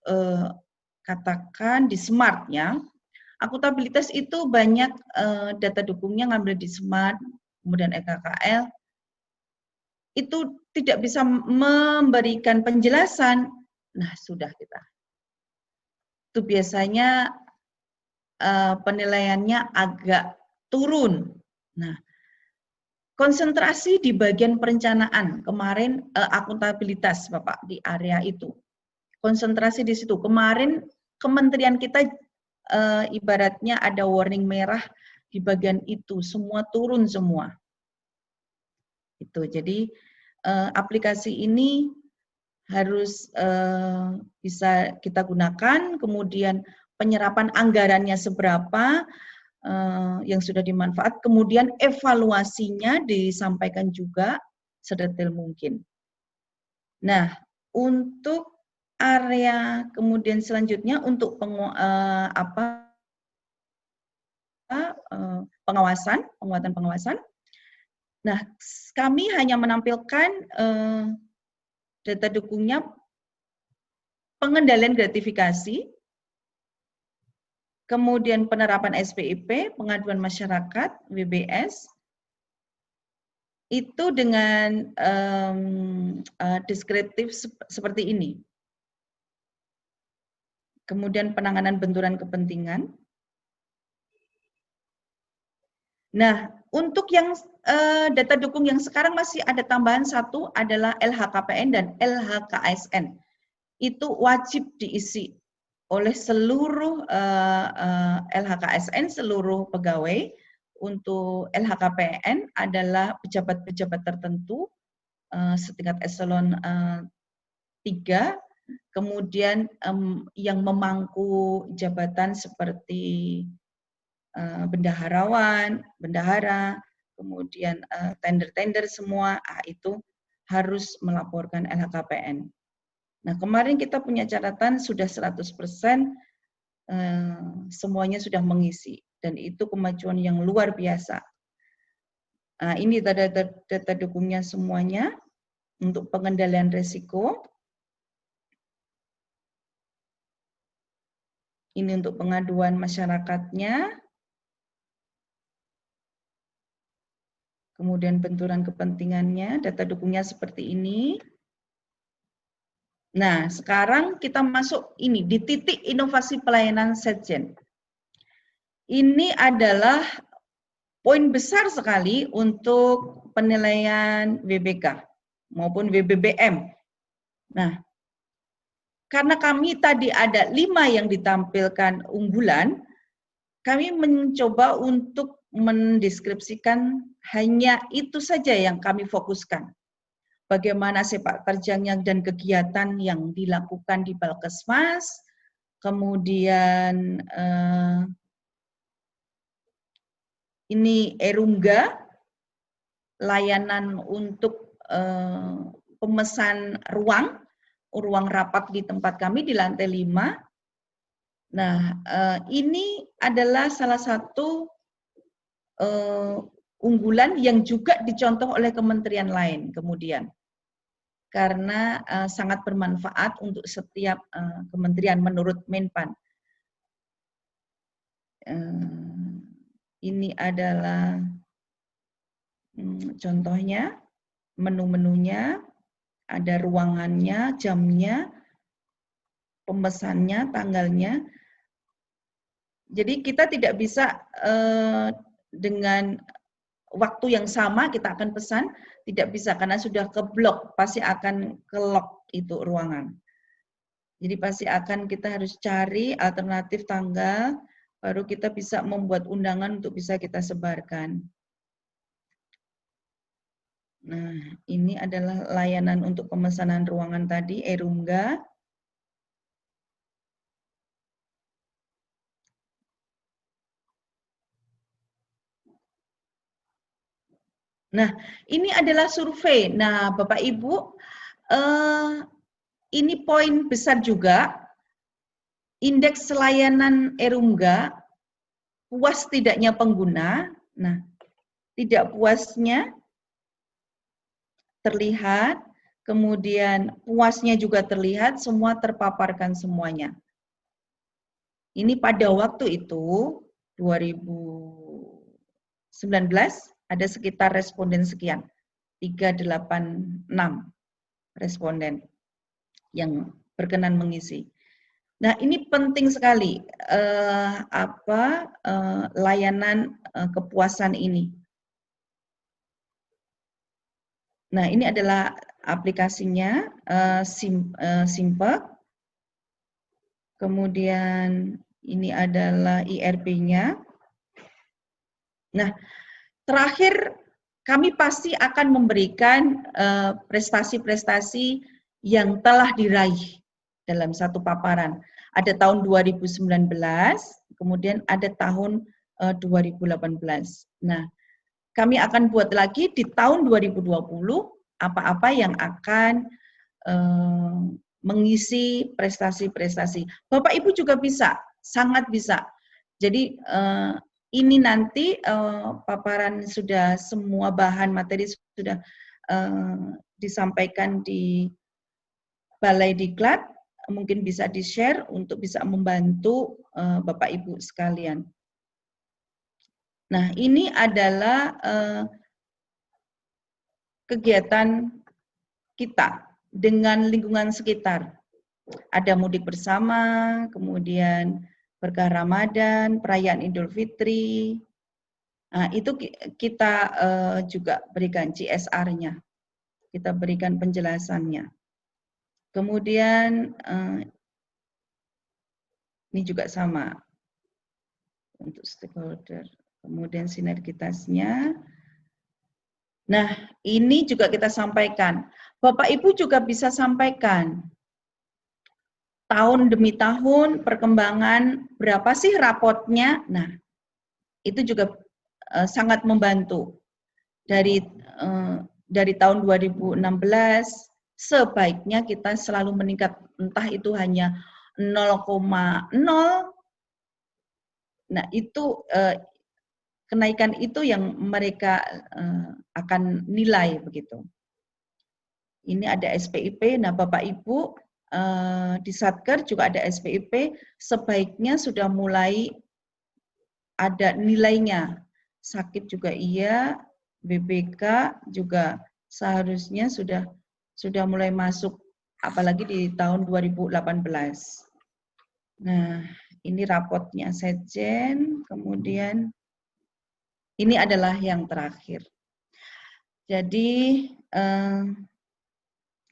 katakan di Smart-nya, akuntabilitas itu banyak data dukungnya ngambil di Smart, kemudian RKKL, itu tidak bisa memberikan penjelasan. Nah, sudah kita. Itu biasanya penilaiannya agak turun. Nah, konsentrasi di bagian perencanaan, kemarin akuntabilitas Bapak di area itu. Konsentrasi di situ. Kemarin kementerian kita ibaratnya ada warning merah di bagian itu, semua turun semua. Itu. Jadi aplikasi ini harus bisa kita gunakan, kemudian penyerapan anggarannya seberapa, yang sudah dimanfaat, kemudian evaluasinya disampaikan juga sedetail mungkin. Nah, untuk area kemudian selanjutnya untuk penguatan pengawasan. Nah, kami hanya menampilkan data dukungnya pengendalian gratifikasi, kemudian penerapan SPIP, pengaduan masyarakat, WBS, itu dengan deskriptif seperti ini. Kemudian penanganan benturan kepentingan. Nah, untuk yang data dukung yang sekarang masih ada tambahan satu adalah LHKPN dan LHKASN. Itu wajib diisi oleh seluruh LHKASN, seluruh pegawai. Untuk LHKPN adalah pejabat-pejabat tertentu setingkat eselon 3, kemudian yang memangku jabatan seperti bendaharawan, bendahara, kemudian tender-tender semua, itu harus melaporkan LHKPN. Nah, kemarin kita punya catatan sudah 100% semuanya sudah mengisi, dan itu kemajuan yang luar biasa. Nah, ini data dukungnya semuanya untuk pengendalian risiko. Ini untuk pengaduan masyarakatnya. Kemudian benturan kepentingannya, data dukungnya seperti ini. Nah, sekarang kita masuk ini di titik inovasi pelayanan Setjen. Ini adalah poin besar sekali untuk penilaian WBK maupun WBBM. Nah, karena kami tadi ada 5 yang ditampilkan unggulan, kami mencoba untuk mendeskripsikan hanya itu saja yang kami fokuskan. Bagaimana sepak terjangnya dan kegiatan yang dilakukan di Balkesmas, kemudian ini Erungga, layanan untuk pemesan ruang rapat di tempat kami di lantai 5. Nah, ini adalah salah satu unggulan yang juga dicontoh oleh kementerian lain kemudian. Karena sangat bermanfaat untuk setiap kementerian menurut Menpan. Ini adalah contohnya, menu-menunya, ada ruangannya, jamnya, pemesannya, tanggalnya. Jadi kita tidak bisa dengan waktu yang sama kita akan pesan, tidak bisa karena sudah keblok, pasti akan ke-lock itu ruangan. Jadi pasti akan kita harus cari alternatif tanggal, baru kita bisa membuat undangan untuk bisa kita sebarkan. Nah, ini adalah layanan untuk pemesanan ruangan tadi, Erungga. Nah, ini adalah survei. Nah, Bapak Ibu, ini poin besar juga, indeks layanan Erungga, puas tidaknya pengguna. Nah, tidak puasnya terlihat, kemudian puasnya juga terlihat, semua terpaparkan semuanya. Ini pada waktu itu, 2019, ada sekitar responden sekian, 386 responden yang berkenan mengisi. Nah, ini penting sekali layanan kepuasan ini. Nah, ini adalah aplikasinya, Simpe. Kemudian ini adalah IRP-nya. Nah, terakhir kami pasti akan memberikan prestasi-prestasi yang telah diraih dalam satu paparan. Ada tahun 2019, kemudian ada tahun 2018. Nah, kami akan buat lagi di tahun 2020 apa-apa yang akan mengisi prestasi-prestasi. Bapak Ibu juga bisa, sangat bisa. Jadi ini nanti paparan sudah semua bahan materi sudah disampaikan di Balai Diklat, mungkin bisa di-share untuk bisa membantu Bapak Ibu sekalian. Nah, ini adalah kegiatan kita dengan lingkungan sekitar. Ada mudik bersama, kemudian berkah Ramadan, perayaan Idul Fitri. Nah, itu kita juga berikan CSR-nya. Kita berikan penjelasannya. Kemudian ini juga sama untuk stakeholder. Kemudian sinergitasnya. Nah, ini juga kita sampaikan. Bapak Ibu juga bisa sampaikan tahun demi tahun perkembangan berapa sih rapotnya. Nah, itu juga sangat membantu. Dari tahun 2016 sebaiknya kita selalu meningkat, entah itu hanya 0,0. Nah, itu kenaikan itu yang mereka akan nilai begitu. Ini ada SPIP. Nah, Bapak Ibu di Satker juga ada SPIP, sebaiknya sudah mulai ada nilainya. Sakit juga iya, BPK juga seharusnya sudah mulai masuk, apalagi di tahun 2018. Nah, ini rapotnya Setjen, kemudian ini adalah yang terakhir. Jadi,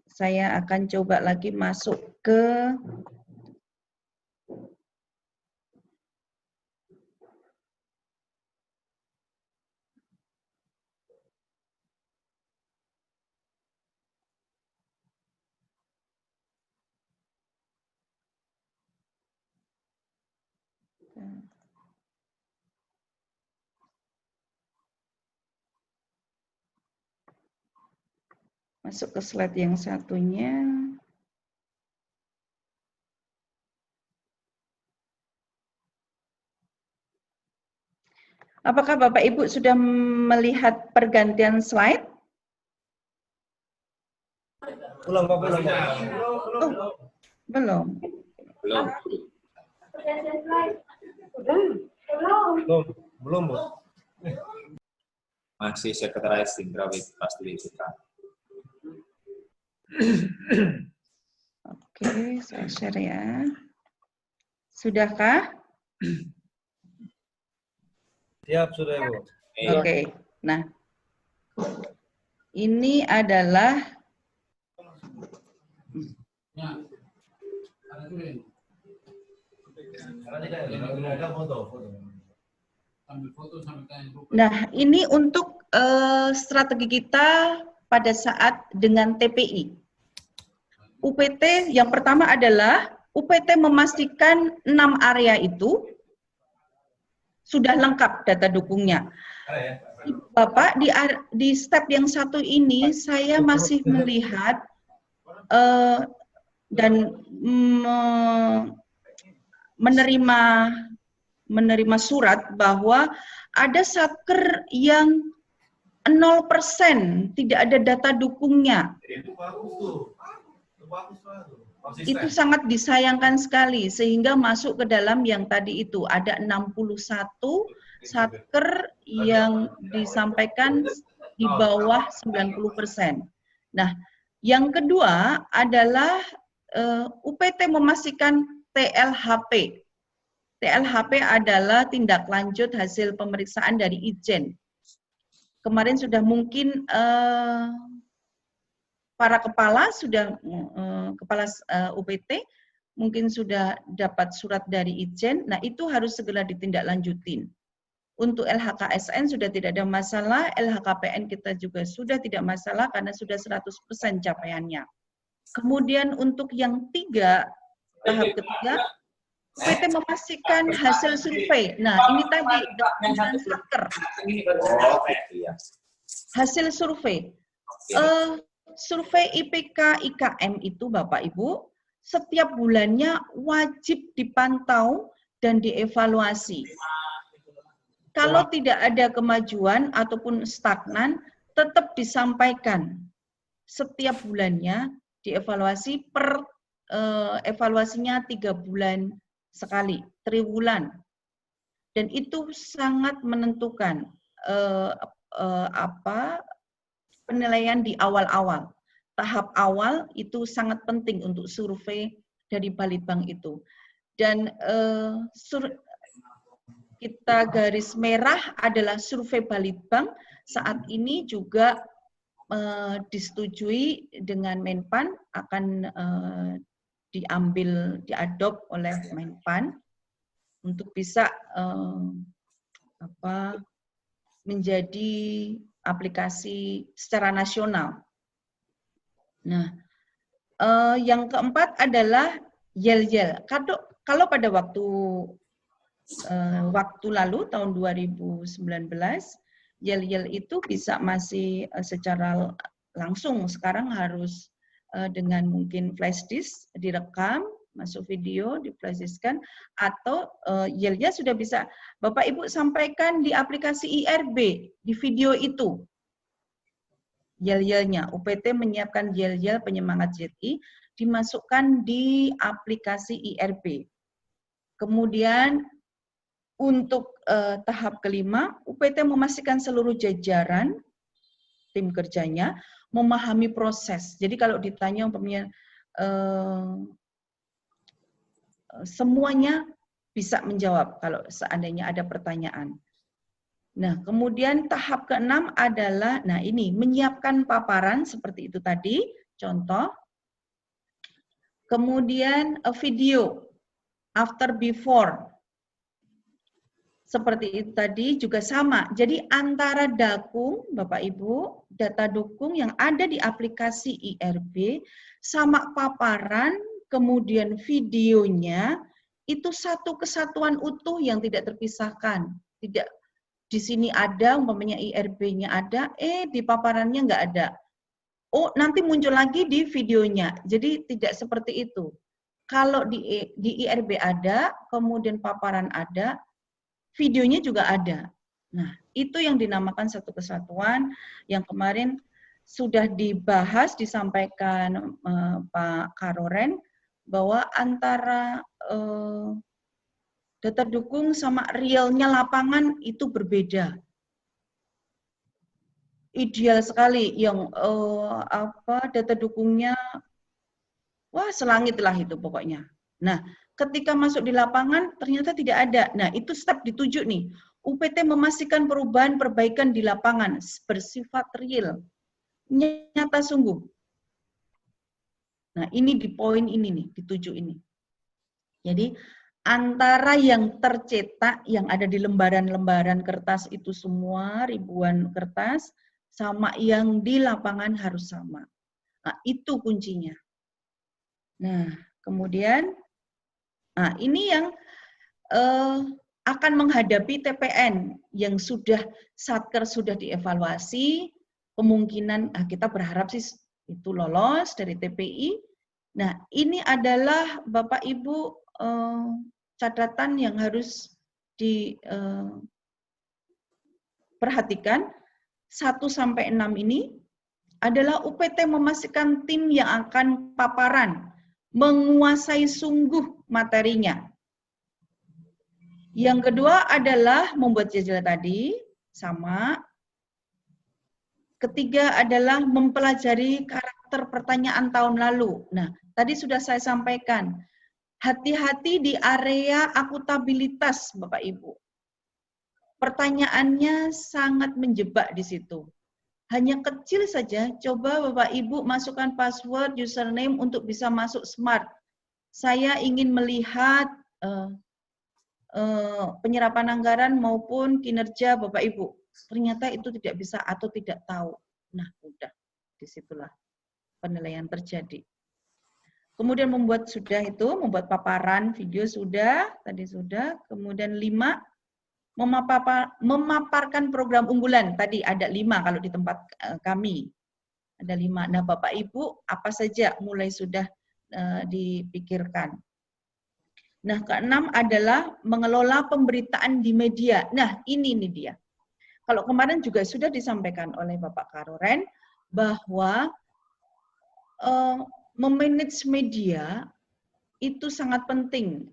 saya akan coba lagi masuk ke slide yang satunya. Apakah Bapak Ibu sudah melihat pergantian slide? Belum, belum. Oh, belum. Belum. Belum, Bu. Masih sekretaris Indrawit pasti dibuka. Oke, saya share ya. Sudahkah? Siap, sudah, Bu. Oke. Nah, ini adalah Nah, ini untuk strategi kita pada saat dengan TPI. UPT yang pertama adalah UPT memastikan 6 area itu sudah lengkap data dukungnya. Bapak, di step yang satu ini saya masih melihat dan menerima surat bahwa ada Satker yang 0% tidak ada data dukungnya. Itu sangat disayangkan sekali, sehingga masuk ke dalam yang tadi itu ada 61 Satker yang disampaikan di bawah 90%. Nah, yang kedua adalah UPT memastikan TLHP. TLHP adalah tindak lanjut hasil pemeriksaan dari Ijen. Kemarin sudah mungkin para kepala UPT mungkin sudah dapat surat dari Ijen. Nah, itu harus segera ditindaklanjutin. Untuk LHKSN sudah tidak ada masalah, LHKPN kita juga sudah tidak masalah karena sudah 100% capaiannya. Kemudian untuk yang tahap ketiga, PT memastikan hasil survei. Nah, ini tadi dengan Satker. Hasil survei. Survei IPK IKM itu Bapak Ibu, setiap bulannya wajib dipantau dan dievaluasi. Kalau tidak ada kemajuan ataupun stagnan, tetap disampaikan. Setiap bulannya dievaluasi evaluasinya 3 bulan sekali, triwulan. Dan itu sangat menentukan penilaian di awal-awal. Tahap awal itu sangat penting untuk survei dari Balitbang itu. Dan kita garis merah adalah survei Balitbang saat ini juga disetujui dengan Menpan, akan diadop oleh Menpan untuk bisa menjadi aplikasi secara nasional. Nah, yang keempat adalah YEL-YEL. Kalau pada waktu lalu tahun 2019, YEL-YEL itu bisa masih secara langsung, sekarang harus dengan mungkin flash disk direkam, masuk video, di-flashdiskkan, atau YEL-nya sudah bisa Bapak Ibu sampaikan di aplikasi IRB, di video itu. YEL-YEL-nya, UPT menyiapkan YEL-YEL penyemangat ZI, dimasukkan di aplikasi IRB. Kemudian untuk tahap kelima, UPT memastikan seluruh jajaran tim kerjanya memahami proses. Jadi kalau ditanya umpamanya semuanya bisa menjawab kalau seandainya ada pertanyaan. Nah, kemudian tahap keenam adalah, nah ini, menyiapkan paparan seperti itu tadi, contoh. Kemudian video, after before. Seperti itu tadi juga sama. Jadi antara dakung, Bapak Ibu, data dukung yang ada di aplikasi IRB, sama paparan, kemudian videonya, itu satu kesatuan utuh yang tidak terpisahkan. Tidak di sini ada, umpamanya IRB-nya ada, di paparannya nggak ada. Oh, nanti muncul lagi di videonya. Jadi tidak seperti itu. Kalau di IRB ada, kemudian paparan ada, videonya juga ada. Nah, itu yang dinamakan satu kesatuan yang kemarin sudah dibahas, disampaikan Pak Karoren, bahwa antara data dukung sama realnya lapangan itu berbeda. Ideal sekali yang data dukungnya, wah selangit lah itu pokoknya. Nah, ketika masuk di lapangan ternyata tidak ada. Nah, itu step dituju nih. UPT memastikan perubahan perbaikan di lapangan bersifat real, nyata sungguh. Nah, ini di poin ini nih, dituju ini. Jadi, antara yang tercetak, yang ada di lembaran-lembaran kertas itu semua, ribuan kertas, sama yang di lapangan harus sama. Nah, itu kuncinya. Nah, kemudian, nah ini yang akan menghadapi TPN yang sudah Satker sudah dievaluasi, kemungkinan kita berharap sih itu lolos dari TPI. Nah, ini adalah Bapak Ibu catatan yang harus diperhatikan. 1 sampai 6 ini adalah UPT memastikan tim yang akan paparan menguasai sungguh materinya. Yang kedua adalah membuat jadwal tadi, sama. Ketiga adalah mempelajari karakter pertanyaan tahun lalu. Nah, tadi sudah saya sampaikan, hati-hati di area akutabilitas, Bapak Ibu. Pertanyaannya sangat menjebak di situ. Hanya kecil saja, coba Bapak Ibu masukkan password, username untuk bisa masuk Smart. Saya ingin melihat penyerapan anggaran maupun kinerja Bapak Ibu. Ternyata itu tidak bisa atau tidak tahu. Nah, udah. Disitulah penilaian terjadi. Kemudian membuat paparan video sudah, tadi sudah. Kemudian 5, memaparkan program unggulan. Tadi ada 5 kalau di tempat kami. Ada 5. Nah, Bapak Ibu, apa saja mulai sudah dipikirkan. Nah, ke-6 adalah mengelola pemberitaan di media. Nah, ini dia. Kalau kemarin juga sudah disampaikan oleh Bapak Karoren, bahwa memanage media itu sangat penting.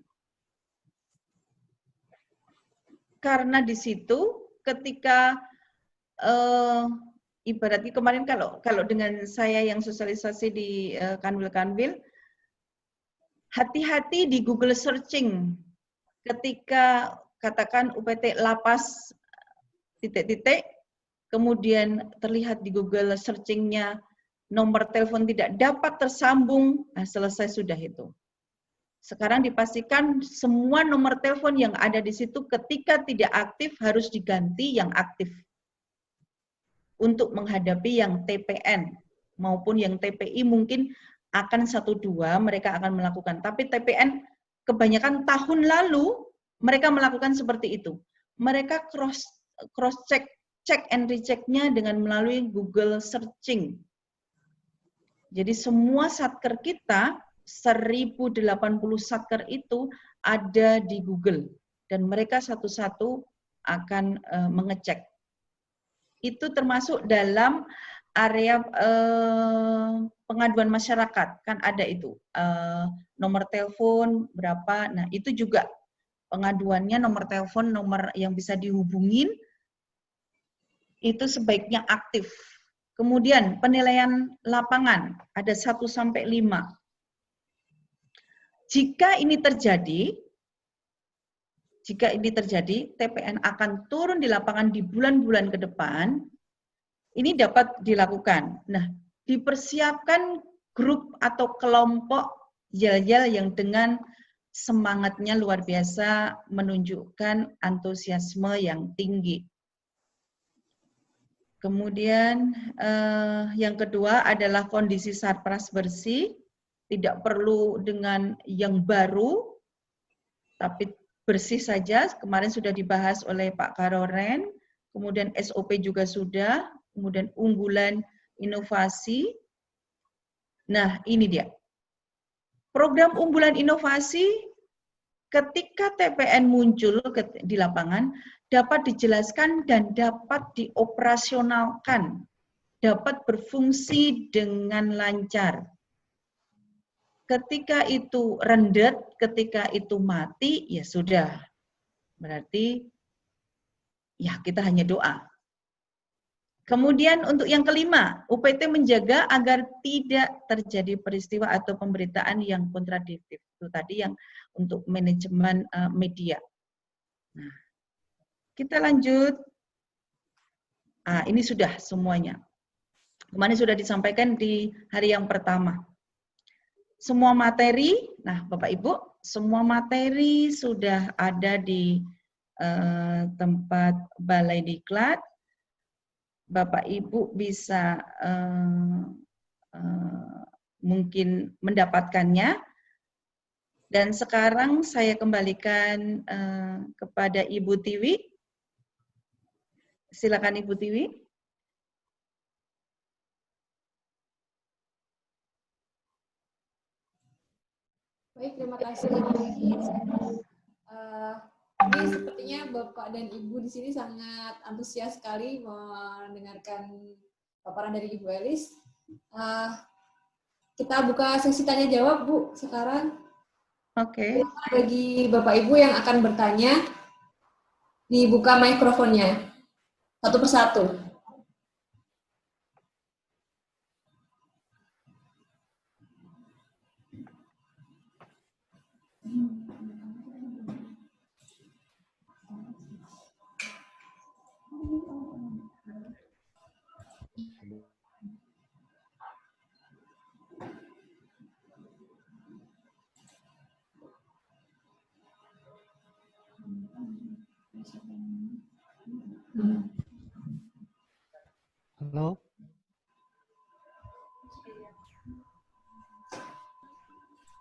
Karena di situ ketika ibaratnya kemarin kalau dengan saya yang sosialisasi di Kanwil, hati-hati di Google searching ketika katakan UPT lapas ... kemudian terlihat di Google searching-nya nomor telepon tidak dapat tersambung, nah selesai sudah itu. Sekarang dipastikan semua nomor telepon yang ada di situ ketika tidak aktif harus diganti yang aktif. Untuk menghadapi yang TPN maupun yang TPI mungkin akan 1-2 mereka akan melakukan. Tapi TPN kebanyakan tahun lalu mereka melakukan seperti itu. Mereka cross check and recheck-nya dengan melalui Google searching. Jadi semua satker kita 1080 satker itu ada di Google dan mereka satu-satu akan mengecek. Itu termasuk dalam area pengaduan masyarakat, kan ada itu nomor telepon berapa. Nah, itu juga pengaduannya, nomor telepon, nomor yang bisa dihubungin itu sebaiknya aktif. Kemudian penilaian lapangan ada 1 sampai 5. Jika ini terjadi, TPN akan turun di lapangan di bulan-bulan ke depan. Ini dapat dilakukan. Nah, dipersiapkan grup atau kelompok yel-yel yang dengan semangatnya luar biasa, menunjukkan antusiasme yang tinggi. Kemudian yang kedua adalah kondisi sarpras bersih. Tidak perlu dengan yang baru, tapi bersih saja. Kemarin sudah dibahas oleh Pak Karoren, kemudian SOP juga sudah, kemudian unggulan inovasi. Nah, ini dia. Program unggulan inovasi ketika TPN muncul di lapangan dapat dijelaskan dan dapat dioperasionalkan, dapat berfungsi dengan lancar. Ketika itu rendet, ketika itu mati, ya sudah. Berarti ya kita hanya doa. Kemudian untuk yang kelima, UPT menjaga agar tidak terjadi peristiwa atau pemberitaan yang kontradiktif. Itu tadi yang untuk manajemen media. Nah, kita lanjut. Ini sudah semuanya. Kemarin sudah disampaikan di hari yang pertama. Semua materi, nah Bapak Ibu, semua materi sudah ada di tempat Balai Diklat. Bapak Ibu bisa mungkin mendapatkannya. Dan sekarang saya kembalikan kepada Ibu Tiwi. Silakan Ibu Tiwi. Baik, terima kasih. Ini sepertinya Bapak dan Ibu di sini sangat antusias sekali mendengarkan paparan dari Ibu Elis. Kita buka sesi tanya jawab, Bu, sekarang. Oke. Bagi Bapak Ibu yang akan bertanya, dibuka mikrofonnya satu persatu. Halo.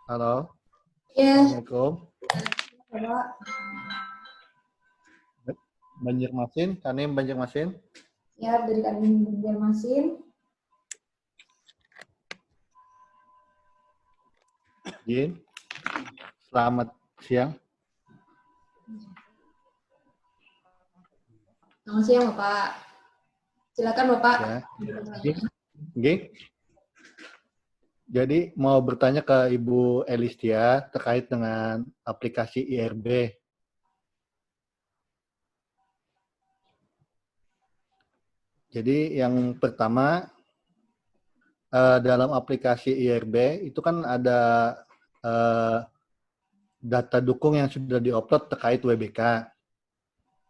Halo. Ya. Assalamualaikum. Bapak. Banjarmasin, Kanim Banjarmasin. Ya, dari kami Banjarmasin. Jin. Selamat siang. Selamat siang, Bapak. Silakan, Bapak. Ya. Oke. Jadi mau bertanya ke Ibu Elistia terkait dengan aplikasi IRB. Jadi yang pertama, dalam aplikasi IRB itu kan ada data dukung yang sudah diupload terkait WBK.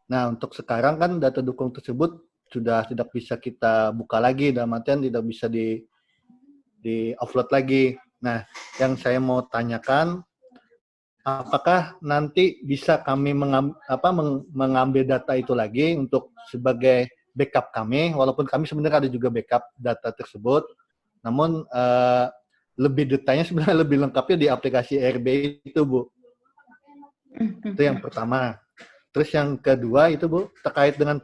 Nah, untuk sekarang kan data dukung tersebut sudah tidak bisa kita buka lagi, dalam artian tidak bisa di-upload lagi. Nah, yang saya mau tanyakan, apakah nanti bisa kami mengambil data itu lagi untuk sebagai backup kami, walaupun kami sebenarnya ada juga backup data tersebut, namun lebih detailnya sebenarnya lebih lengkapnya di aplikasi IRB itu, Bu. Itu yang pertama. Terus yang kedua itu, Bu, terkait dengan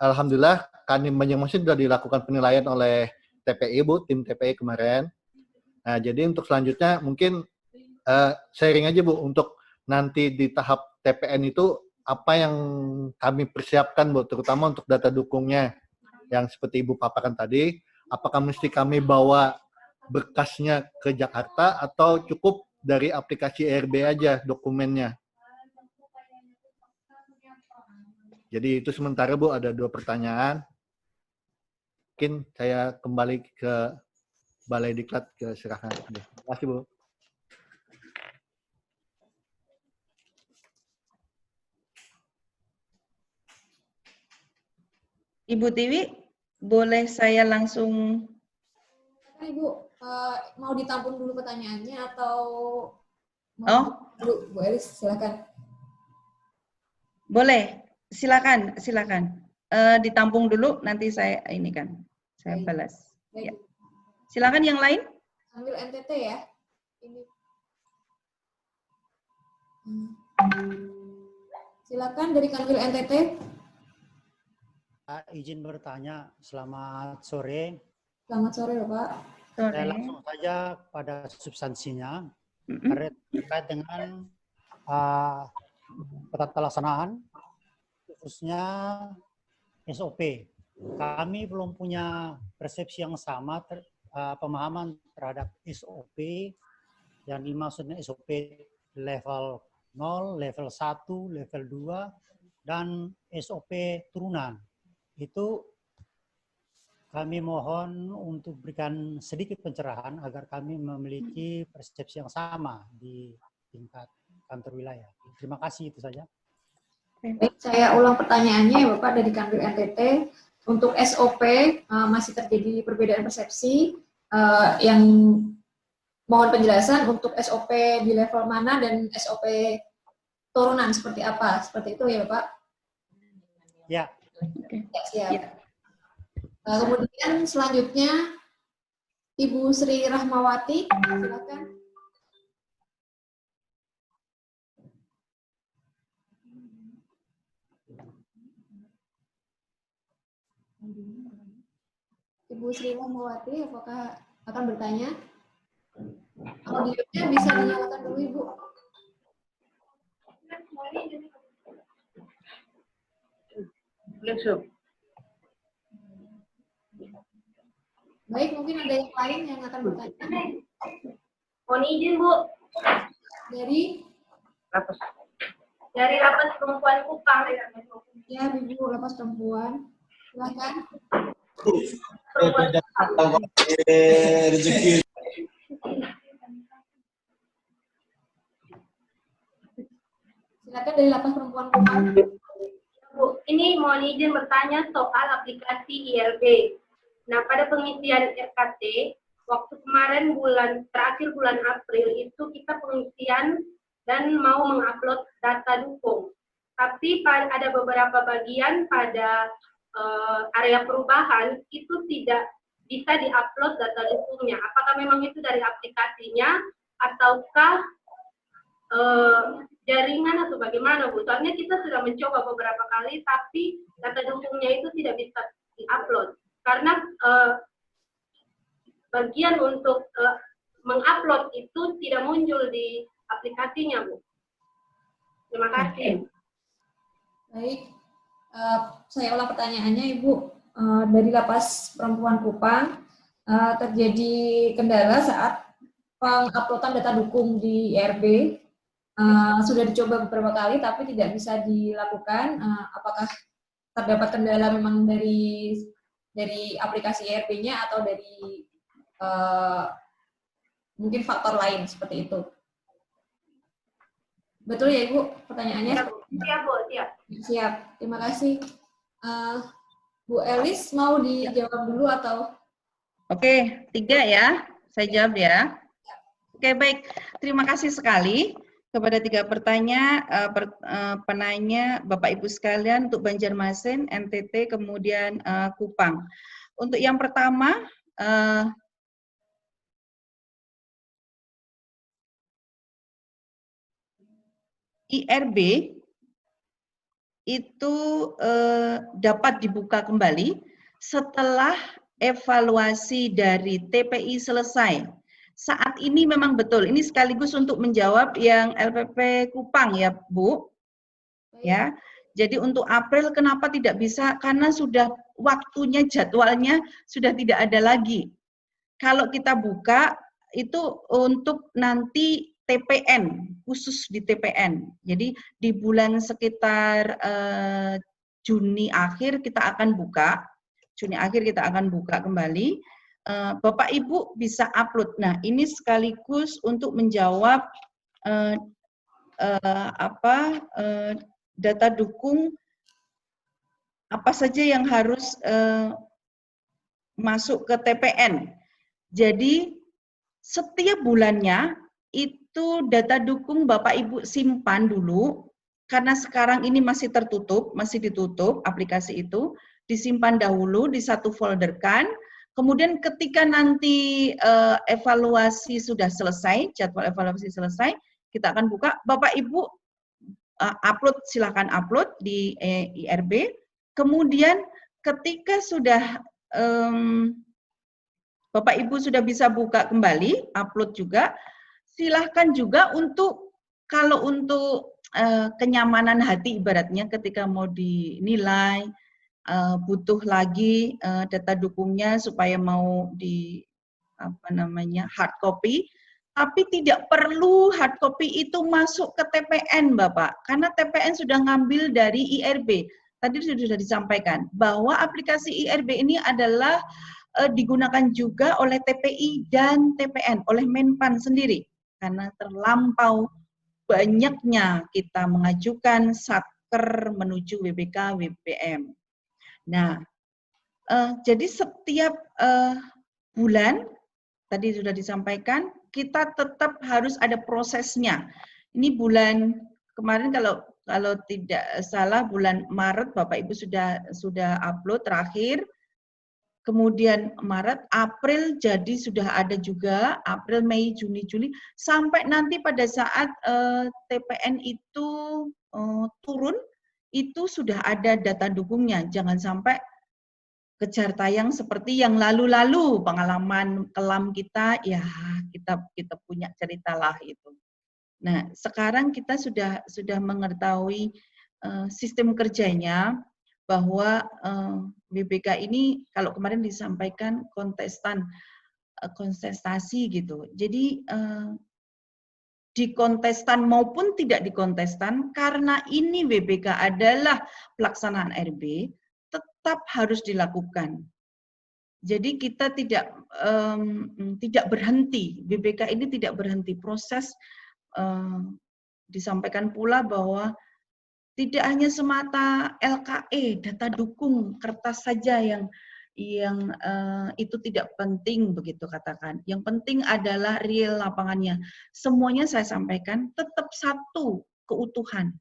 alhamdulillah Kanim Banjarmasin sudah dilakukan penilaian oleh TPI, Bu, tim TPI kemarin. Nah, jadi untuk selanjutnya mungkin sharing aja, Bu, untuk nanti di tahap TPN itu apa yang kami persiapkan, Bu, terutama untuk data dukungnya yang seperti Ibu paparkan tadi. apakah mesti kami bawa berkasnya ke Jakarta atau cukup dari aplikasi ERB aja dokumennya? Jadi itu sementara Bu, ada 2 pertanyaan. Mungkin saya kembali ke Balai Diklat, ke serahkan. Terima kasih Bu. Ibu Tiwi, boleh saya langsung? Ibu, mau ditampung dulu pertanyaannya atau Oh, dulu, Bu Elis, silakan. boleh. Silakan, silakan. Ditampung dulu, nanti saya ini kan, saya Baik. balas. Baik, Ya. Silakan yang lain. Kanwil NTT ya. Ini. Silakan dari Kanwil NTT. Izin bertanya, selamat sore. Selamat sore, Bapak. Saya Sore. langsung saja pada substansinya, Mm-mm. terkait dengan tata laksanaan, khususnya SOP. Kami belum punya persepsi yang sama, pemahaman terhadap SOP, yang dimaksudnya SOP level 0, level 1, level 2, dan SOP turunan. Itu kami mohon untuk berikan sedikit pencerahan agar kami memiliki persepsi yang sama di tingkat kantor wilayah. Terima kasih, itu saja. Baik, saya ulang pertanyaannya ya Bapak dari Kanwil NTT. Untuk SOP masih terjadi perbedaan persepsi yang mohon penjelasan untuk SOP di level mana dan SOP turunan seperti apa? Seperti itu ya Bapak? Ya. Ya, siap. Ya. Kemudian selanjutnya Ibu Sri Rahmawati, silakan. Ibu Sri Rahmawati, apakah akan bertanya? Audionya bisa dinyalakan dulu, Ibu. Baik, mungkin ada yang lain yang akan bertanya. Mohon izin, Bu. Dari Lapas Perempuan Kupang. Ya, Ibu Lapas Perempuan. Silakan. Silakan dari Lapas Perempuan Kupang. Bu, ini mohon izin bertanya soal aplikasi IRB. Nah, pada pengisian RKT, waktu kemarin terakhir bulan April itu kita pengisian dan mau mengupload data dukung. Tapi ada beberapa bagian pada area perubahan itu tidak bisa diupload data dukungnya. Apakah memang itu dari aplikasinya ataukah jaringan atau bagaimana, Bu? Soalnya kita sudah mencoba beberapa kali, tapi data dukungnya itu tidak bisa diupload. Karena bagian untuk mengupload itu tidak muncul di aplikasinya, Bu. Terima kasih. Baik, saya ulang pertanyaannya, Ibu. Dari Lapas Perempuan Kupang, terjadi kendala saat penguploadan data dukung di IRB. Sudah dicoba beberapa kali, tapi tidak bisa dilakukan. Apakah terdapat kendala memang dari aplikasi IRB-nya atau dari mungkin faktor lain seperti itu? Betul ya, Ibu, pertanyaannya? Siap, Bu, siap. Siap, terima kasih. Bu Elis mau dijawab dulu atau? Oke, 3 ya. Saya jawab ya. Oke, baik. Terima kasih sekali kepada 3 penanya Bapak Ibu sekalian untuk Banjarmasin, NTT, kemudian Kupang. Untuk yang pertama, IRB itu dapat dibuka kembali setelah evaluasi dari TPI selesai. Saat ini memang betul, ini sekaligus untuk menjawab yang LPP Kupang ya, Bu. Ya. Jadi untuk April kenapa tidak bisa? Karena sudah waktunya, jadwalnya sudah tidak ada lagi. Kalau kita buka itu untuk nanti TPN, khusus di TPN. Jadi di bulan sekitar Juni akhir kita akan buka. Juni akhir kita akan buka kembali. Bapak Ibu bisa upload. Nah, ini sekaligus untuk menjawab data dukung apa saja yang harus masuk ke TPN. Jadi setiap bulannya itu data dukung Bapak Ibu simpan dulu, karena sekarang ini masih tertutup, masih ditutup aplikasi itu, disimpan dahulu di satu folder kan. Kemudian ketika nanti evaluasi sudah selesai, jadwal evaluasi selesai, kita akan buka. Bapak Ibu upload, silakan upload di IRB. Kemudian ketika sudah Bapak Ibu sudah bisa buka kembali, upload juga, silahkan juga untuk, kalau untuk kenyamanan hati ibaratnya ketika mau dinilai, butuh lagi data dukungnya supaya mau di hard copy, tapi tidak perlu hard copy itu masuk ke TPN Bapak, karena TPN sudah ngambil dari IRB. Tadi sudah disampaikan bahwa aplikasi IRB ini adalah digunakan juga oleh TPI dan TPN, oleh Menpan sendiri, karena terlampau banyaknya kita mengajukan satker menuju WBK, WBM. Nah, jadi setiap bulan, tadi sudah disampaikan, kita tetap harus ada prosesnya. Ini bulan kemarin kalau tidak salah bulan Maret Bapak Ibu sudah upload terakhir. Kemudian Maret, April jadi sudah ada juga, April, Mei, Juni, Juli, sampai nanti pada saat TPN itu turun, itu sudah ada data dukungnya. Jangan sampai kejar tayang seperti yang lalu-lalu, pengalaman kelam kita, ya kita punya ceritalah itu. Nah, sekarang kita sudah mengetahui sistem kerjanya, bahwa WBK ini kalau kemarin disampaikan kontestasi gitu. Jadi di kontestan maupun tidak di kontestan, karena ini WBK adalah pelaksanaan RB, tetap harus dilakukan. Jadi kita tidak berhenti, WBK ini tidak berhenti proses. Disampaikan pula bahwa tidak hanya semata LKE, data dukung kertas saja yang itu tidak penting begitu katakan. Yang penting adalah real lapangannya. Semuanya saya sampaikan tetap satu keutuhan.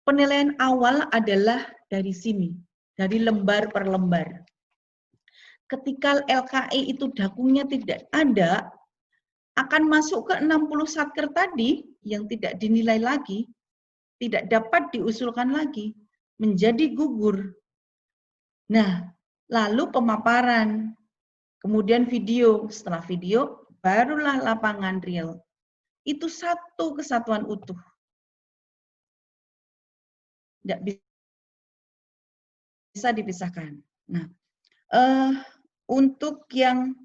Penilaian awal adalah dari sini, dari lembar per lembar. Ketika LKE itu dukungnya tidak ada, akan masuk ke 60 satker tadi yang tidak dinilai lagi, tidak dapat diusulkan lagi, menjadi gugur. Nah, lalu pemaparan, kemudian video, setelah video, barulah lapangan real. Itu satu kesatuan utuh. Tidak bisa dipisahkan. Nah, untuk yang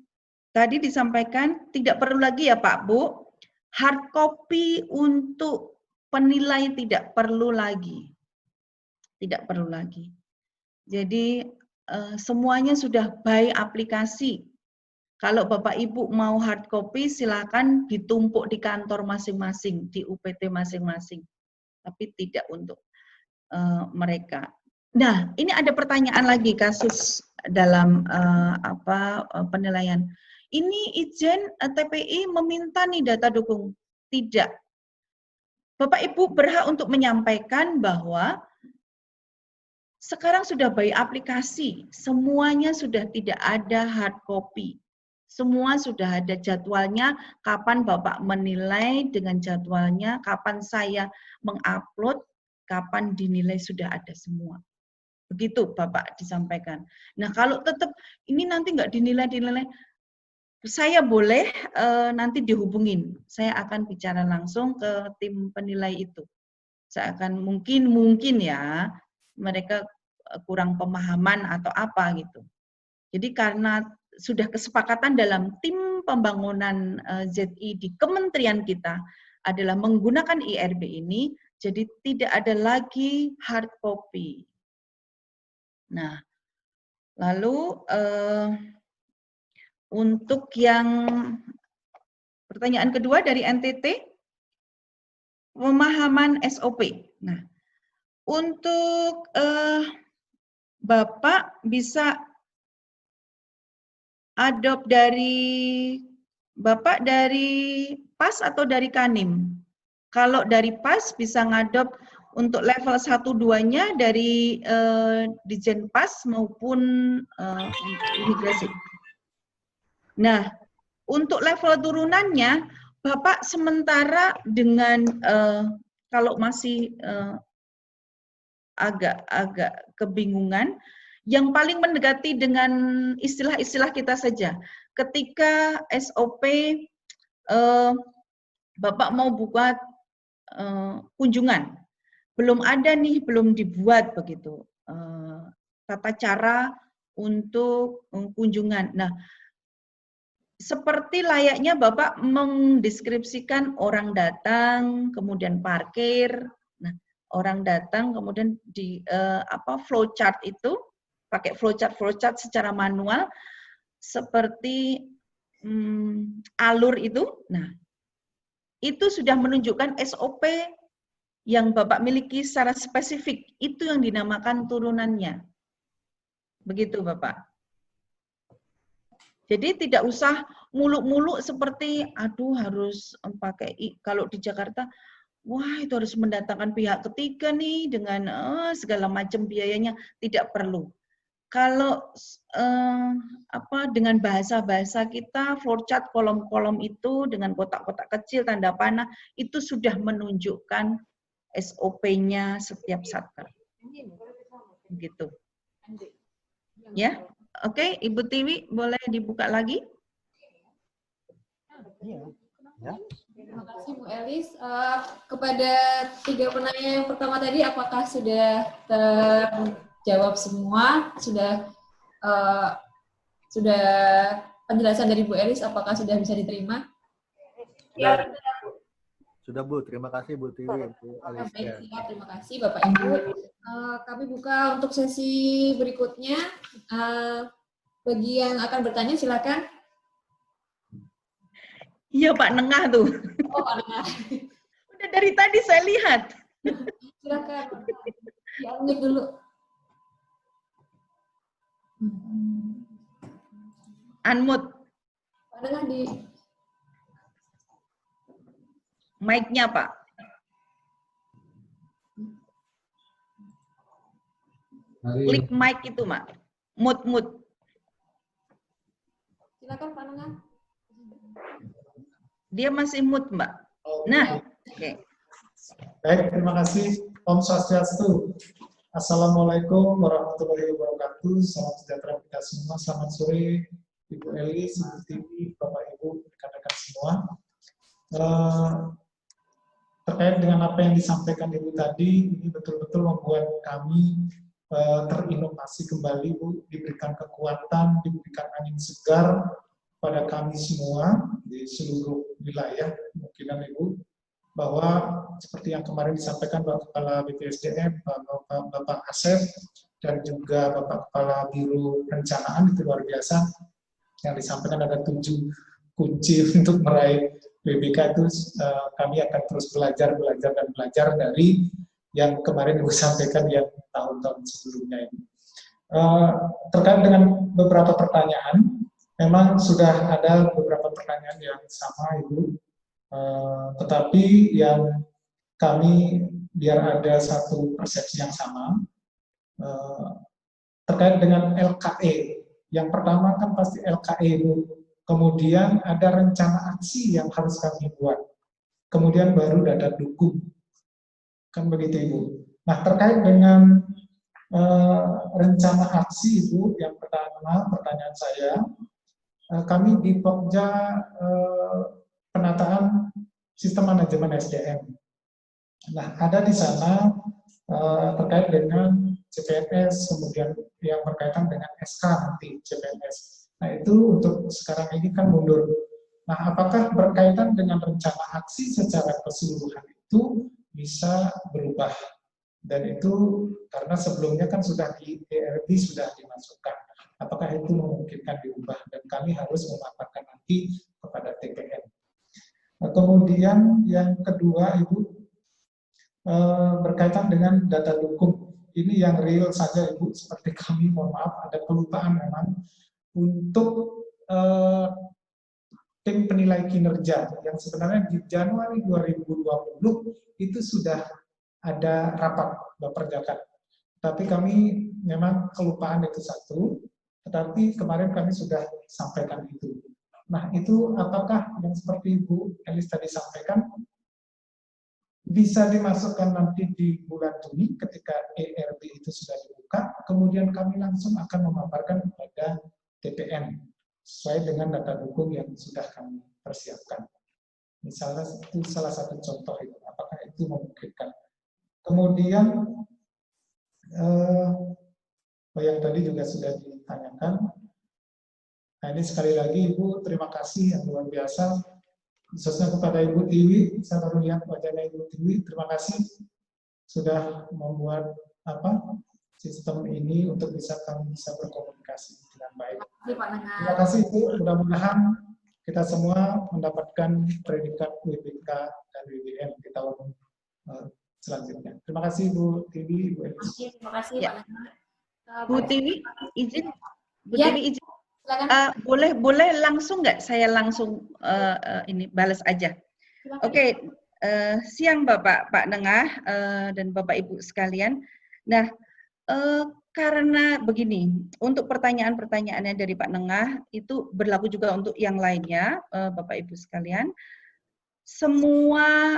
tadi disampaikan, tidak perlu lagi ya Pak, Bu, hard copy untuk penilai tidak perlu lagi. Tidak perlu lagi. Jadi semuanya sudah by aplikasi. Kalau Bapak Ibu mau hard copy, silakan ditumpuk di kantor masing-masing, di UPT masing-masing. Tapi tidak untuk mereka. Nah, ini ada pertanyaan lagi kasus dalam penilaian. Ini Ijen TPI meminta nih data dukung. Tidak. Bapak Ibu berhak untuk menyampaikan bahwa sekarang sudah by aplikasi, semuanya sudah tidak ada hard copy. Semua sudah ada jadwalnya, kapan Bapak menilai dengan jadwalnya, kapan saya mengupload, kapan dinilai sudah ada semua. Begitu Bapak disampaikan. Nah kalau tetap ini nanti nggak dinilai, saya boleh nanti dihubungin. Saya akan bicara langsung ke tim penilai itu. Saya akan mungkin ya mereka kurang pemahaman atau apa gitu. Jadi karena sudah kesepakatan dalam tim pembangunan ZI di kementerian kita adalah menggunakan IRB ini, jadi tidak ada lagi hard copy. Nah, lalu untuk yang pertanyaan kedua dari NTT, pemahaman SOP. Nah, untuk Bapak bisa adopt dari Bapak dari PAS atau dari Kanim? Kalau dari PAS bisa ngadop untuk level 1-2-nya dari Dijen PAS maupun imigrasi. Nah, untuk level turunannya, Bapak sementara dengan kalau masih agak kebingungan, yang paling mendekati dengan istilah-istilah kita saja. Ketika SOP Bapak mau buat kunjungan, belum ada nih, belum dibuat begitu tata cara untuk kunjungan. Nah, seperti layaknya Bapak mendeskripsikan orang datang, kemudian parkir. Nah, orang datang, kemudian di flowchart itu, pakai flowchart secara manual, seperti alur itu. Nah, itu sudah menunjukkan SOP yang Bapak miliki secara spesifik. Itu yang dinamakan turunannya. Begitu, Bapak. Jadi tidak usah muluk-muluk seperti, aduh harus pakai, kalau di Jakarta, wah itu harus mendatangkan pihak ketiga nih dengan segala macam biayanya, tidak perlu. Kalau dengan bahasa-bahasa kita, flowchart kolom-kolom itu dengan kotak-kotak kecil, tanda panah, itu sudah menunjukkan SOP-nya setiap satker. Begitu. Ya. Oke, Ibu Tiwi, boleh dibuka lagi? Ya. Terima kasih Bu Elis. Kepada 3 penanya yang pertama tadi, apakah sudah terjawab semua? Sudah penjelasan dari Bu Elis, apakah sudah bisa diterima? Ya, Sudah Bu, terima kasih Bu Tiwi. Baik, siap. Terima kasih Bapak Ibu. Kami buka untuk sesi berikutnya. Bagi yang akan bertanya silakan. Iya Pak, nengah tuh. Oh, Pak Nengah. Udah dari tadi saya lihat. Silakan. Di-unmute dulu. Unmute Pak Nengah di mic-nya Pak. Klik mic itu, Mak. Mute. silakan Pak Nengah. Dia masih mute, Mbak. Nah, oke. Baik, terima kasih. Om Swastiastu. Assalamualaikum warahmatullahi wabarakatuh. Salam sejahtera kita semua. Selamat sore, Ibu Elis, Ibu Tiwi, Bapak Ibu, rekan-rekan semua. Terkait dengan apa yang disampaikan Ibu tadi, ini betul-betul membuat kami terinovasi kembali, Bu, diberikan kekuatan, diberikan angin segar pada kami semua di seluruh wilayah kemungkinan Ibu, bahwa seperti yang kemarin disampaikan Bapak Kepala BPSDM, Bapak Asep, dan juga Bapak Kepala Biro Perencanaan, itu luar biasa, yang disampaikan ada 7 kunci untuk meraih BBK itu. Kami akan terus belajar dari yang kemarin Ibu sampaikan yang tahun-tahun sebelumnya ini. Terkait dengan beberapa pertanyaan, memang sudah ada beberapa pertanyaan yang sama Ibu, tetapi yang kami biar ada satu persepsi yang sama, terkait dengan LKE. Yang pertama kan pasti LKE Ibu, kemudian ada rencana aksi yang harus kami buat, kemudian baru data dukung. Kan begitu Ibu. Nah, terkait dengan rencana aksi Ibu, yang pertama pertanyaan saya, kami di Pokja penataan sistem manajemen SDM. Nah, ada di sana terkait dengan CPNS, kemudian yang berkaitan dengan SK nanti CPNS. Nah itu untuk sekarang ini kan mundur. Nah apakah berkaitan dengan rencana aksi secara keseluruhan itu bisa berubah? Dan itu karena sebelumnya kan sudah di ERB sudah dimasukkan. Apakah itu memungkinkan diubah? Dan kami harus memaparkan nanti kepada TPN. Nah, kemudian yang kedua Ibu, berkaitan dengan data dukung. Ini yang real saja Ibu, seperti kami, mohon maaf ada kelupaan memang untuk tim penilai kinerja yang sebenarnya di Januari 2020 itu sudah ada rapat Baperdakat. Tapi kami memang kelupaan itu satu, tetapi kemarin kami sudah sampaikan itu. Nah itu apakah yang seperti Bu Elis tadi sampaikan bisa dimasukkan nanti di bulan Juni ketika ERB itu sudah dibuka, kemudian kami langsung akan memaparkan kepada TPN sesuai dengan data dukung yang sudah kami persiapkan. Misalnya itu salah satu contoh itu, apakah itu memungkinkan. Kemudian yang tadi juga sudah ditanyakan. Nah ini sekali lagi Ibu, terima kasih yang luar biasa. Khususnya kepada Ibu Tiwi, saya baru lihat wajahnya Ibu Tiwi, terima kasih sudah membuat sistem ini untuk kami bisa berkomunikasi dengan baik. Terima kasih Ibu, mudah-mudahan kita semua mendapatkan predikat WBK dan WBM di tahun selanjutnya. Terima kasih Bu Tiwi, Bu Elis. Terima kasih Ya. Pak Nana. Bu Tiwi, izin. Bu Ya. Tiwi, izin. Silakan. Boleh langsung nggak saya langsung ini balas aja. Silakan. Oke, siang Pak Nengah dan Bapak Ibu sekalian. Nah, karena begini, untuk pertanyaan-pertanyaannya dari Pak Nengah itu berlaku juga untuk yang lainnya, Bapak Ibu sekalian. Semua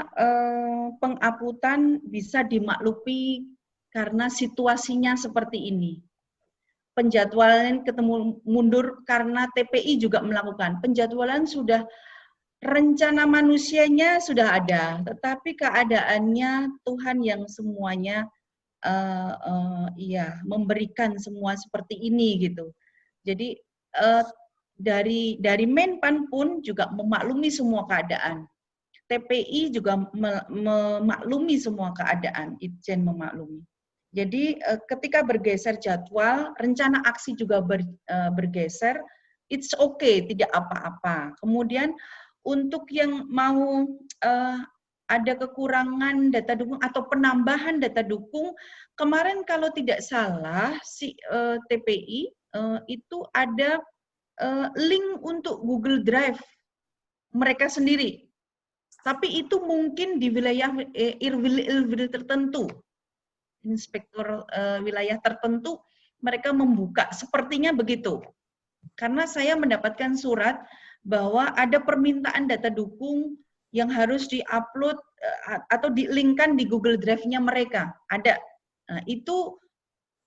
pengaputan bisa dimaklumi karena situasinya seperti ini. Penjadwalan ketemu mundur karena TPI juga melakukan. Penjadwalan sudah, rencana manusianya sudah ada, tetapi keadaannya Tuhan yang semuanya memberikan semua seperti ini gitu. Jadi dari Menpan pun juga memaklumi semua keadaan. TPI juga memaklumi semua keadaan, Itjen memaklumi. Jadi ketika bergeser jadwal, rencana aksi juga bergeser, it's okay, tidak apa-apa. Kemudian untuk yang mau ada kekurangan data dukung atau penambahan data dukung, kemarin kalau tidak salah si TPI itu ada link untuk Google Drive mereka sendiri. Tapi itu mungkin di wilayah tertentu. Inspektur wilayah tertentu mereka membuka, sepertinya begitu. Karena saya mendapatkan surat bahwa ada permintaan data dukung yang harus diupload atau di-linkkan di Google Drive-nya mereka. Ada. Nah, itu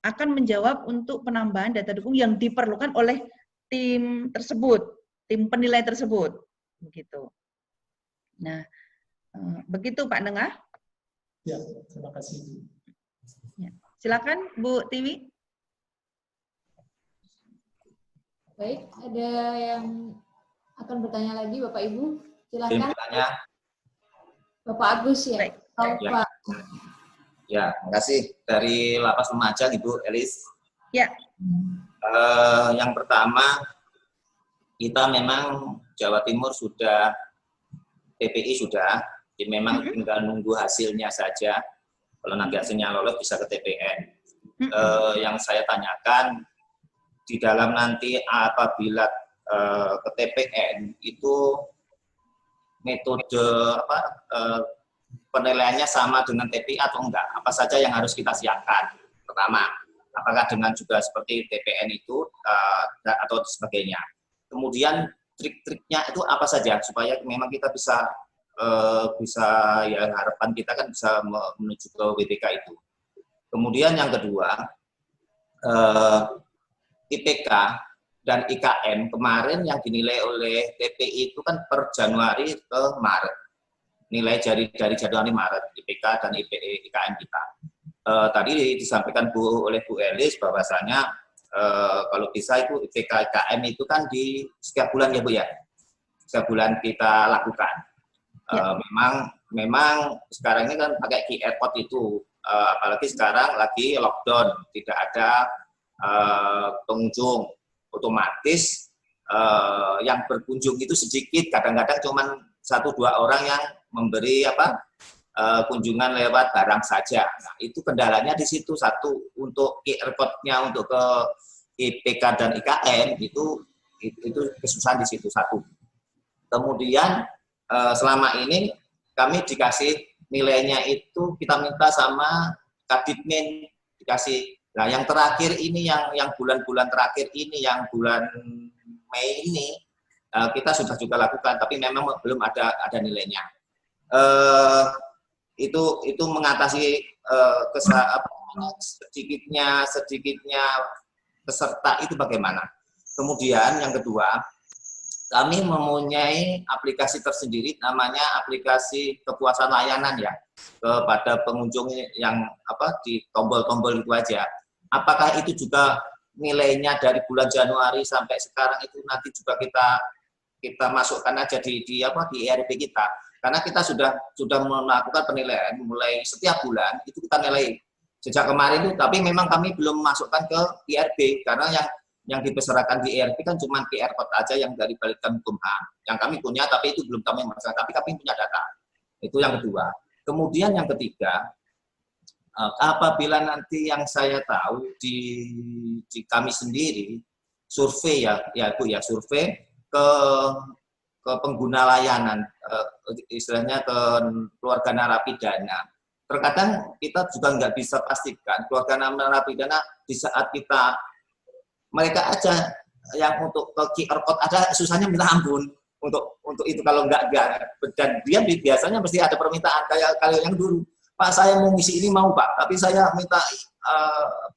akan menjawab untuk penambahan data dukung yang diperlukan oleh tim tersebut, tim penilai tersebut. Begitu. Nah, begitu Pak Nengah. Ya, terima kasih. Ya. Silakan Bu Tiwi. Baik, ada yang akan bertanya lagi Bapak Ibu? Silakan. Bapak Agus ya. Atau Ya. Pak. Ya, terima kasih. Dari Lapas Lumajang, Ibu Elis. Ya. Yang pertama, kita memang Jawa Timur sudah, TPI sudah, jadi memang tinggal nunggu hasilnya saja. Kalau nanti hasilnya lolos bisa ke TPN. Yang saya tanyakan, di dalam nanti apabila ke TPN itu metode penilaiannya sama dengan TPI atau enggak? Apa saja yang harus kita siapkan? Pertama, apakah dengan juga seperti TPN itu atau sebagainya? Kemudian trik-triknya itu apa saja supaya memang kita bisa ya harapan kita kan bisa menuju ke WBK itu. Kemudian yang kedua, IPK dan IKM kemarin yang dinilai oleh TPI itu kan per Januari ke Maret. Nilai dari Januari Maret IPK dan IKM kita. tadi disampaikan oleh Bu Elis bahwasanya kalau bisa itu IPK IKM itu kan di setiap bulan ya Bu ya, setiap bulan kita lakukan. Memang sekarang ini kan pakai QR code itu, apalagi sekarang lagi lockdown, tidak ada pengunjung, otomatis yang berkunjung itu sedikit, kadang-kadang cuma 1-2 orang yang memberi kunjungan lewat barang saja. Nah, itu kendalanya di situ. Satu, untuk QR code-nya untuk ke IPK dan IKM itu kesusahan di situ satu. Kemudian selama ini kami dikasih nilainya itu kita minta sama Kadipmin dikasih. Nah, yang terakhir ini yang bulan-bulan terakhir ini, yang bulan Mei ini kita sudah juga lakukan, tapi memang belum ada nilainya. Itu mengatasi sedikitnya peserta itu bagaimana. Kemudian yang kedua, kami mempunyai aplikasi tersendiri namanya aplikasi kepuasan layanan ya kepada pengunjung yang di tombol-tombol itu aja. Apakah itu juga nilainya dari bulan Januari sampai sekarang itu nanti juga kita masukkan aja di ERP kita. Karena kita sudah melakukan penilaian mulai setiap bulan itu kita nilai sejak kemarin itu, tapi memang kami belum masukkan ke ERP karena yang dipesertakan di ERP kan cuma QR code aja yang dari Badan Hukum HAM yang kami punya, tapi itu belum kami masukkan, tapi kami punya data. Itu yang kedua. Kemudian yang ketiga, apabila nanti yang saya tahu di kami sendiri survei ya Bu ya, survei ke pengguna layanan, istilahnya ke keluarga narapidana. Terkadang kita juga nggak bisa pastikan keluarga narapidana di saat mereka aja yang untuk ke QR code ada susahnya minta ampun untuk itu kalau nggak dan dia biasanya mesti ada permintaan kayak kalau yang dulu, Pak saya mau ngisi ini mau Pak, tapi saya minta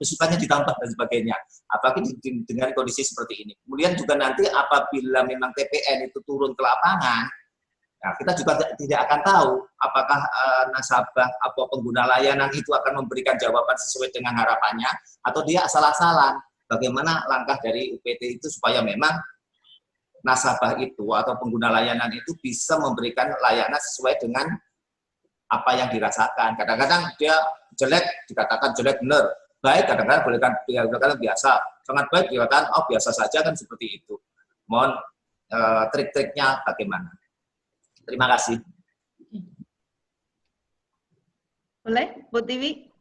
besukannya ditambah dan sebagainya. Apalagi dengan kondisi seperti ini. Kemudian juga nanti apabila memang TPN itu turun ke lapangan, nah kita juga tidak akan tahu apakah nasabah atau pengguna layanan itu akan memberikan jawaban sesuai dengan harapannya atau dia asal-asalan. Bagaimana langkah dari UPT itu supaya memang nasabah itu atau pengguna layanan itu bisa memberikan layanan sesuai dengan apa yang dirasakan. Kadang-kadang dia jelek, dikatakan jelek benar. Baik, kadang-kadang dikatakan biasa. Sangat baik, dikatakan oh biasa saja, kan seperti itu. Mohon trik-triknya bagaimana. Terima kasih. Boleh, Bu Tiwi?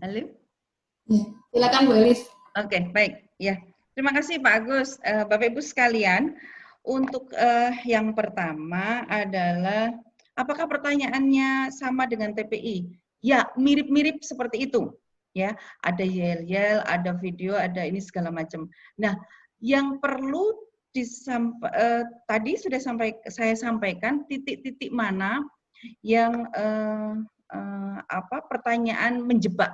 Halo? Ya, silakan Bu Elis. Oke, baik. Ya, terima kasih Pak Agus. Bapak Ibu sekalian, untuk yang pertama adalah apakah pertanyaannya sama dengan TPI? Ya, mirip-mirip seperti itu. Ya, ada yel-yel, ada video, ada ini segala macam. Nah, yang perlu tadi sudah saya sampaikan titik-titik mana yang pertanyaan menjebak.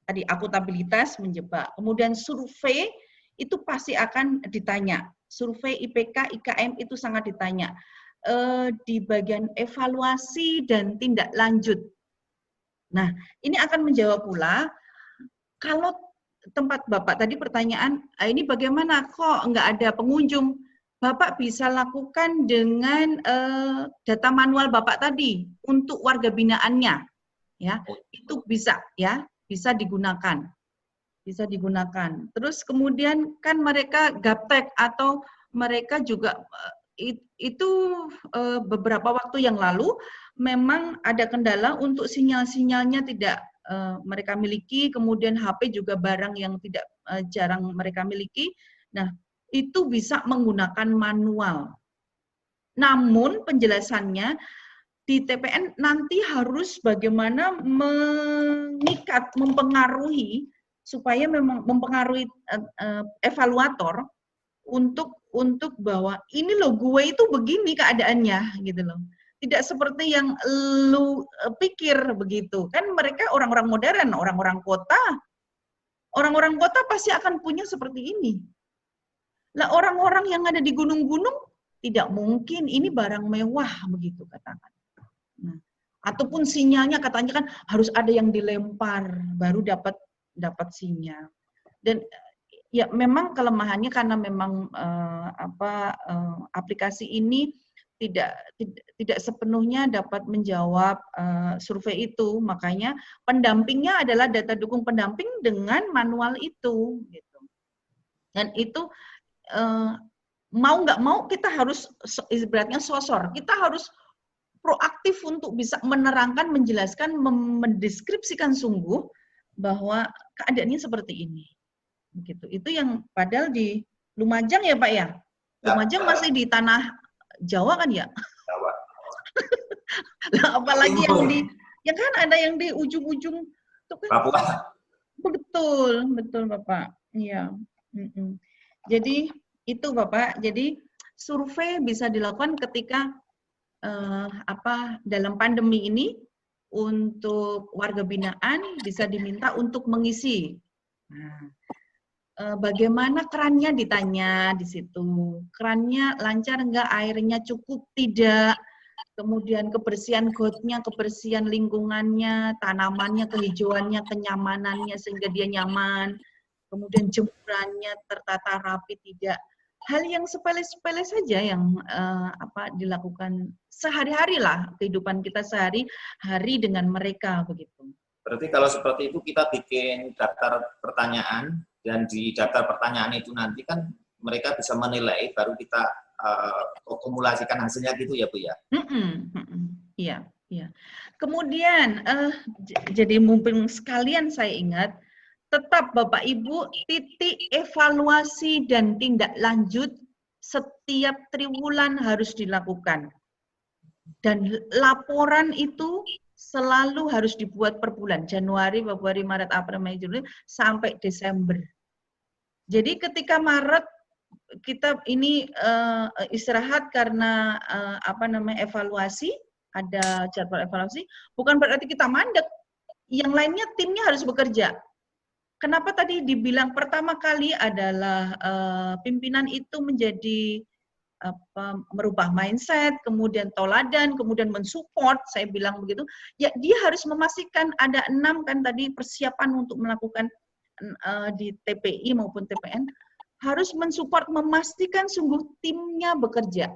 Tadi akuntabilitas menjebak. Kemudian survei itu pasti akan ditanya. Survei IPK, IKM itu sangat ditanya. Di bagian evaluasi dan tindak lanjut. Nah, ini akan menjawab pula kalau tempat Bapak tadi pertanyaan, ini bagaimana kok nggak ada pengunjung? Bapak bisa lakukan dengan data manual Bapak tadi untuk warga binaannya, ya itu bisa ya. Bisa digunakan. Terus kemudian kan mereka gaptek atau mereka juga itu beberapa waktu yang lalu memang ada kendala untuk sinyal-sinyalnya tidak mereka miliki, kemudian HP juga barang yang tidak jarang mereka miliki. Nah, itu bisa menggunakan manual. Namun penjelasannya di TPN nanti harus bagaimana mengikat, mempengaruhi supaya memang mempengaruhi evaluator untuk bahwa ini loh gue itu begini keadaannya gitu loh. Tidak seperti yang lu pikir begitu. Kan mereka orang-orang modern, orang-orang kota. Orang-orang kota pasti akan punya seperti ini. Lah orang-orang yang ada di gunung-gunung tidak mungkin ini barang mewah begitu katakan. Nah, Ataupun sinyalnya katanya kan harus ada yang dilempar baru dapat sinyal. Dan ya memang kelemahannya karena memang aplikasi ini tidak sepenuhnya dapat menjawab survei itu. Makanya pendampingnya adalah data dukung pendamping dengan manual itu gitu. Dan itu mau nggak mau kita harus ibaratnya sosor. Kita harus proaktif untuk bisa menerangkan, menjelaskan, mendeskripsikan sungguh bahwa keadaannya seperti ini. Begitu. Itu yang padahal di Lumajang ya Pak ya? Lumajang masih di tanah Jawa kan ya? Jawa. Nah, apalagi yang ya kan ada yang di ujung-ujung itu kan. Papua. Betul Bapak. Iya. Jadi itu Bapak. Jadi survei bisa dilakukan ketika dalam pandemi ini untuk warga binaan bisa diminta untuk mengisi. Nah, bagaimana kerannya ditanya di situ. Kerannya lancar enggak, airnya cukup tidak. Kemudian kebersihan gotnya, kebersihan lingkungannya, tanamannya, kehijauannya, kenyamanannya sehingga dia nyaman. Kemudian jemurannya tertata rapi tidak. Hal yang sepele-sepele saja yang dilakukan sehari-hari lah, kehidupan kita sehari-hari dengan mereka begitu. Berarti kalau seperti itu kita bikin daftar pertanyaan, dan di daftar pertanyaan itu nanti kan mereka bisa menilai, baru kita akumulasikan hasilnya gitu ya Bu ya? Iya. Kemudian jadi mumpung sekalian saya ingat, tetap Bapak Ibu, titik evaluasi dan tindak lanjut setiap triwulan harus dilakukan. Dan laporan itu selalu harus dibuat per bulan, Januari, Februari, Maret, April, Mei, Juni, sampai Desember. Jadi ketika Maret kita ini istirahat karena evaluasi, ada jadwal evaluasi, bukan berarti kita mandek. Yang lainnya timnya harus bekerja. Kenapa tadi dibilang pertama kali adalah pimpinan itu menjadi merubah mindset, kemudian toladan, kemudian mensupport, saya bilang begitu. Ya dia harus memastikan ada 6 kan tadi persiapan untuk melakukan di TPI maupun TPN, harus mensupport, memastikan sungguh timnya bekerja.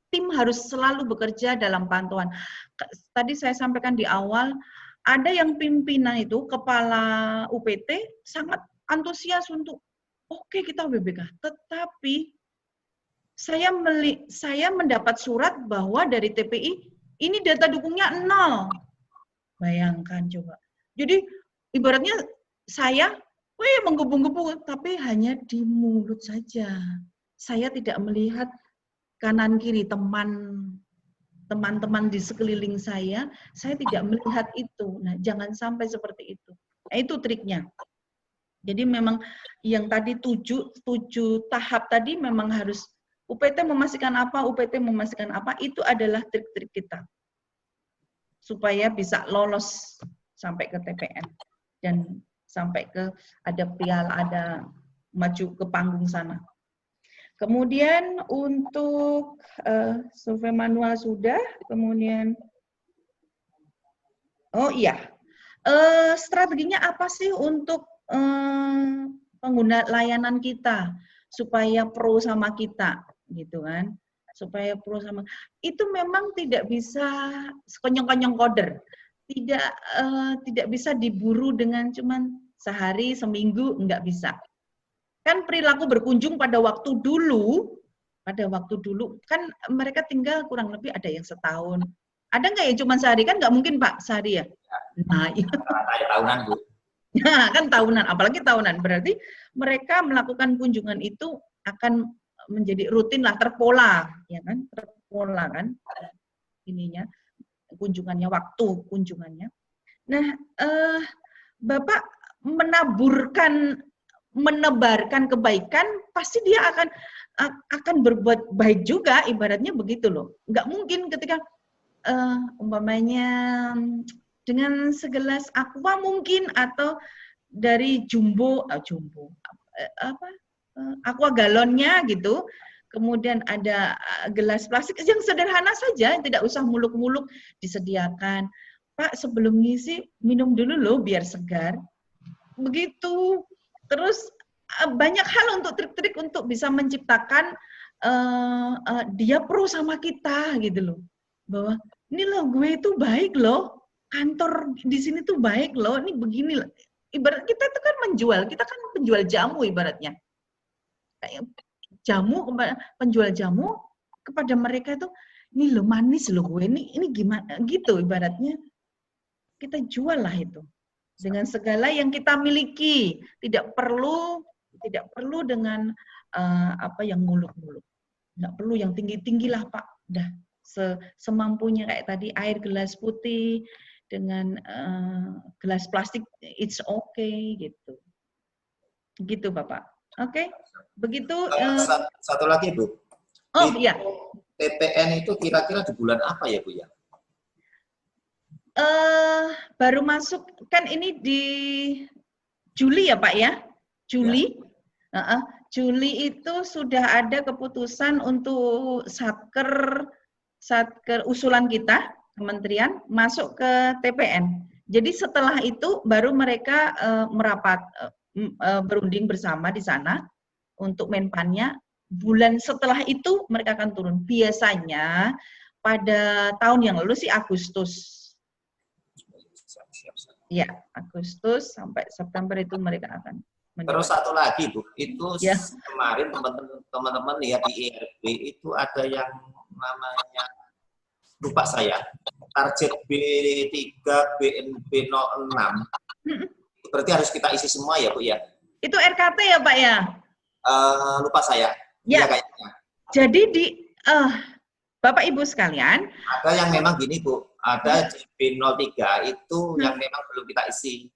Tim harus selalu bekerja dalam pantauan. Tadi saya sampaikan di awal, ada yang pimpinan itu, kepala UPT, sangat antusias untuk, oke, kita WBK. Tetapi, saya mendapat surat bahwa dari TPI, ini data dukungnya 0. Bayangkan coba. Jadi, ibaratnya saya, menggebu-gebu, tapi hanya di mulut saja. Saya tidak melihat kanan-kiri teman-teman di sekeliling saya tidak melihat itu. Nah, jangan sampai seperti itu. Nah, itu triknya. Jadi memang yang tadi 7 tahap tadi memang harus UPT memastikan apa, itu adalah trik-trik kita. Supaya bisa lolos sampai ke TPN. Dan sampai ke ada piala, ada maju ke panggung sana. Kemudian untuk survei manual sudah, kemudian strateginya apa sih untuk pengguna layanan kita supaya pro sama kita, gitu kan? Supaya pro sama itu memang tidak bisa sekonyong-konyong koder, tidak bisa diburu dengan cuman sehari seminggu, nggak bisa. Kan perilaku berkunjung pada waktu dulu kan mereka tinggal kurang lebih ada yang setahun. Ada nggak ya cuma sehari? Kan nggak mungkin Pak sehari ya. Nah, kayak tahunan Bu. Nah, kan tahunan, apalagi tahunan. Berarti mereka melakukan kunjungan itu akan menjadi rutin lah, terpola, ya kan? Terpola kan ininya kunjungannya, waktu kunjungannya. Nah, Bapak menebarkan kebaikan, pasti dia akan berbuat baik juga, ibaratnya begitu loh. Nggak mungkin ketika umpamanya dengan segelas aqua mungkin, atau dari aqua galonnya gitu, kemudian ada gelas plastik yang sederhana saja, tidak usah muluk-muluk disediakan. Pak, sebelum ngisi minum dulu loh biar segar. Begitu. Terus banyak hal untuk trik-trik untuk bisa menciptakan dia pro sama kita gitu loh. Bahwa ini loh gue itu baik loh, kantor di sini tuh baik loh, ini begini loh. Ibarat kita itu kan menjual, kita kan penjual jamu ibaratnya. Kayak jamu, penjual jamu kepada mereka itu, ini loh manis loh gue, ini gimana gitu ibaratnya. Kita jual lah itu dengan segala yang kita miliki, tidak perlu dengan apa yang muluk-muluk, nggak perlu yang tinggi-tinggi lah Pak, udah semampunya kayak tadi air gelas putih dengan gelas plastik it's okay gitu Bapak. Oke. Begitu satu lagi Bu. Oh iya. TPN itu kira-kira di bulan apa ya Bu ya? Baru masuk kan ini di Juli ya Pak ya? Juli. Ya. Juli itu sudah ada keputusan untuk satker usulan kita kementerian masuk ke TPN. Jadi setelah itu baru mereka merapat berunding bersama di sana untuk menpannya. Bulan setelah itu mereka akan turun. Biasanya pada tahun yang lalu sih Agustus. Ya, Agustus sampai September itu mereka akan menjual. Terus satu lagi Bu, itu ya. Kemarin teman-teman lihat di IRB itu ada yang namanya, lupa saya, target B3 BNB 06. Berarti harus kita isi semua ya Bu ya? Itu RKT ya Pak ya? Lupa saya. Ya, kayaknya. Jadi di Bapak Ibu sekalian, ada yang memang gini Bu, ada B03 itu yang memang belum kita isi.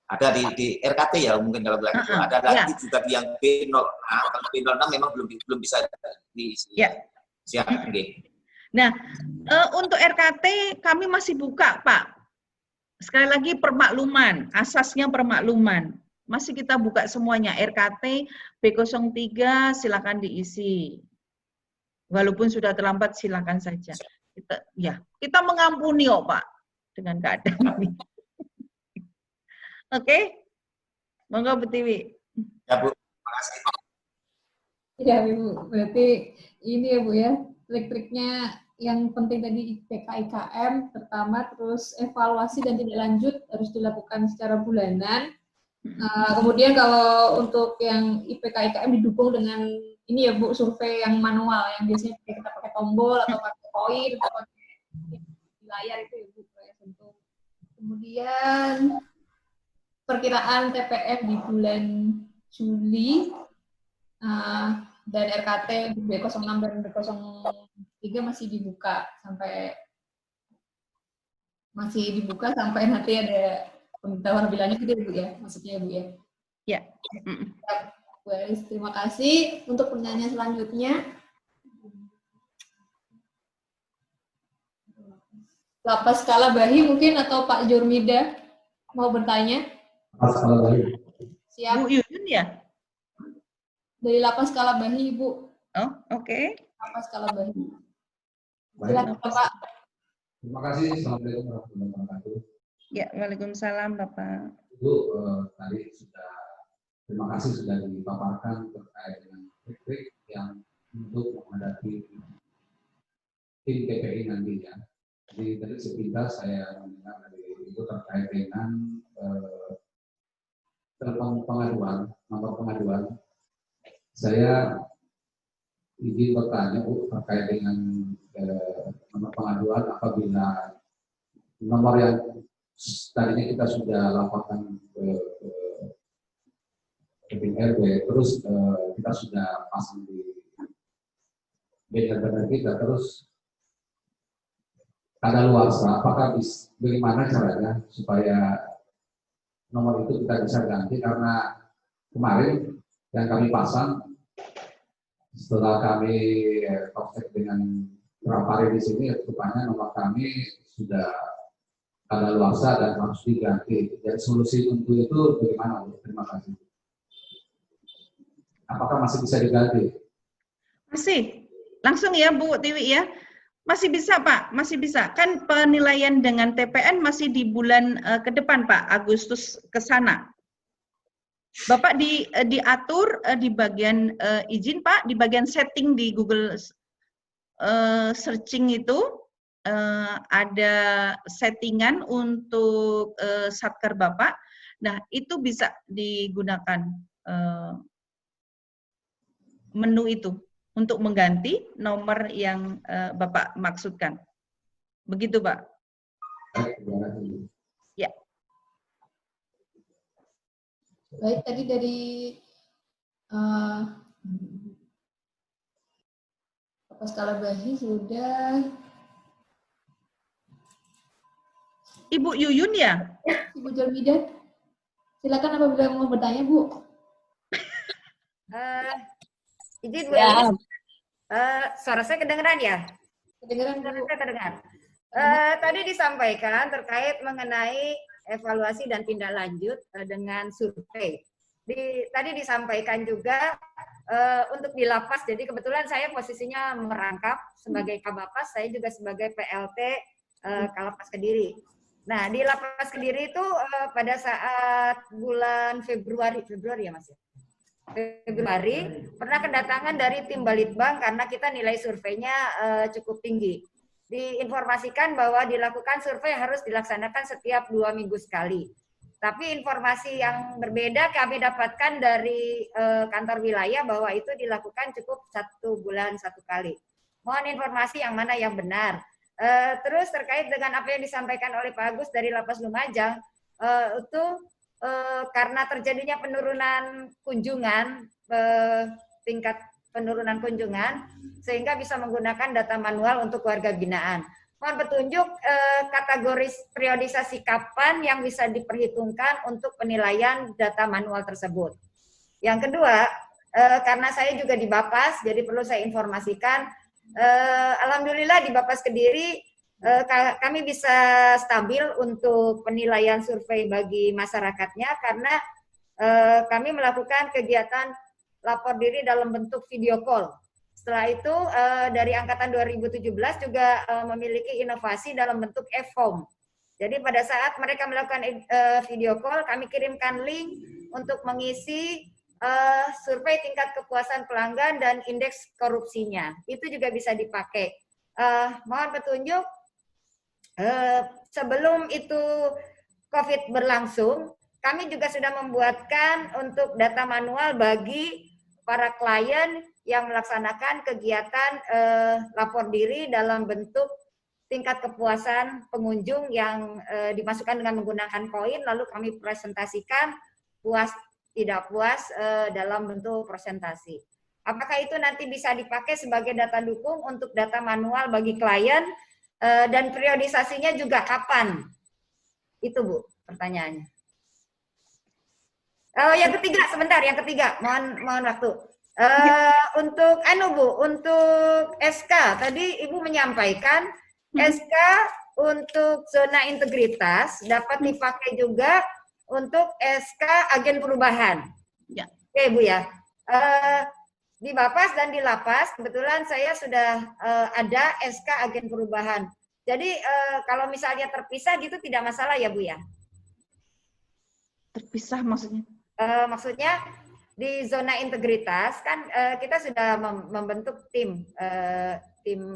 Ada di RKT ya mungkin kalau bilang itu. Ada lagi juga yang B06. Kalau B06 memang belum bisa diisi. Ya. Siap. Nah, untuk RKT kami masih buka Pak. Sekali lagi permakluman, asasnya permakluman. Masih kita buka semuanya. RKT B03 silakan diisi. Walaupun sudah terlambat silakan saja. Kita mengampuni kok Pak dengan keadaan ini. Oke. Monggo Bu Tiwi. Ya Bu, terima kasih. Ya Ibu, berarti ini ya Bu ya, trik-triknya yang penting tadi IPK IKM pertama, terus evaluasi dan tindak lanjut harus dilakukan secara bulanan. Kemudian kalau untuk yang IPK IKM didukung dengan ini ya Bu, survei yang manual yang biasanya kita pakai tombol atau pakai koin atau pakai di layar itu ya Bu ya tentu. Kemudian perkiraan TPM di bulan Juli dan RKT B06 dan B03 masih dibuka sampai nanti ada pemberitahuan lebih lanjut gitu ya Bu ya, maksudnya ya Bu ya. Ya. Bu Elis, terima kasih. Untuk pertanyaan selanjutnya, Lapas Kalabahi mungkin atau Pak Jurmida mau bertanya? Lapas Kalabahi. Siap. Bu Yuyun ya? Dari Lapas Kalabahi, Bu. Oh, oke. Lapas Kalabahi. Silakan Pak. Terima kasih. Assalamualaikum warahmatullahi wabarakatuh. Ya, waalaikumsalam Bapak. Ibu, tadi terima kasih sudah dipaparkan terkait dengan trik-trik yang untuk menghadapi tim KPI nantinya. Jadi tadi sepintas saya mendengar dari Ibu terkait dengan nomor pengaduan. Saya izin bertanya terkait dengan nomor pengaduan apabila nomor yang tadinya kita sudah laporkan ke RB, terus kita sudah pasang di banner kita, terus kadaluarsa, apakah bagaimana caranya supaya nomor itu kita bisa ganti, karena kemarin yang kami pasang setelah kami cross-check dengan beberapa hari di sini, rupanya nomor kami sudah kadaluarsa dan harus diganti. Jadi solusi untuk itu bagaimana? Terima kasih. Apakah masih bisa diganti? Masih. Langsung ya Bu Tiwi ya. Masih bisa Pak, masih bisa. Kan penilaian dengan TPN masih di bulan ke depan Pak, Agustus ke sana. Bapak diatur di bagian izin Pak, di bagian setting di Google searching itu ada settingan untuk Satker Bapak. Nah, itu bisa digunakan menu itu untuk mengganti nomor yang Bapak maksudkan. Begitu, Pak? Ya. Baik, tadi dari Bapak Skalabahi sudah. Ibu Yuyun ya? Ibu Jalmidan, silakan apabila mau bertanya, Bu. Izin Bu Elis, suara saya kedengeran ya? Kedengeran, Bu. Saya kedengar. Tadi disampaikan terkait mengenai evaluasi dan tindak lanjut dengan survei. Tadi disampaikan juga untuk di lapas, jadi kebetulan saya posisinya merangkap sebagai Kabapas, saya juga sebagai PLT Kalapas Kediri. Nah, di Lapas Kediri itu pada saat bulan Februari ya Mas ya? Februari pernah kedatangan dari tim Balitbang karena kita nilai surveinya cukup tinggi. Diinformasikan bahwa dilakukan survei harus dilaksanakan setiap 2 minggu sekali. Tapi informasi yang berbeda kami dapatkan dari kantor wilayah bahwa itu dilakukan cukup 1 bulan 1 kali. Mohon informasi yang mana yang benar. Terus terkait dengan apa yang disampaikan oleh Pak Agus dari Lapas Lumajang, itu karena terjadinya penurunan kunjungan, tingkat penurunan kunjungan, sehingga bisa menggunakan data manual untuk warga binaan. Mohon petunjuk kategori periodisasi kapan yang bisa diperhitungkan untuk penilaian data manual tersebut. Yang kedua, karena saya juga di Bapas, jadi perlu saya informasikan, alhamdulillah di Bapas Kediri kami bisa stabil untuk penilaian survei bagi masyarakatnya karena kami melakukan kegiatan lapor diri dalam bentuk video call. Setelah itu dari angkatan 2017 juga memiliki inovasi dalam bentuk e-form. Jadi pada saat mereka melakukan video call, kami kirimkan link untuk mengisi survei tingkat kepuasan pelanggan dan indeks korupsinya. Itu juga bisa dipakai. Mohon petunjuk, sebelum itu COVID berlangsung, kami juga sudah membuatkan untuk data manual bagi para klien yang melaksanakan kegiatan lapor diri dalam bentuk tingkat kepuasan pengunjung yang dimasukkan dengan menggunakan koin, lalu kami presentasikan puas tidak puas dalam bentuk presentasi. Apakah itu nanti bisa dipakai sebagai data dukung untuk data manual bagi klien dan periodisasinya juga kapan? Itu Bu pertanyaannya. Yang ketiga, sebentar, yang ketiga, mohon waktu. Untuk Bu, untuk SK tadi Ibu menyampaikan SK untuk zona integritas dapat dipakai juga untuk SK agen perubahan. Ya. Oke Bu ya. Di Bapas dan di Lapas kebetulan saya sudah ada SK agen perubahan. Jadi kalau misalnya terpisah gitu tidak masalah ya Bu ya? Terpisah maksudnya? Maksudnya di zona integritas kan kita sudah membentuk tim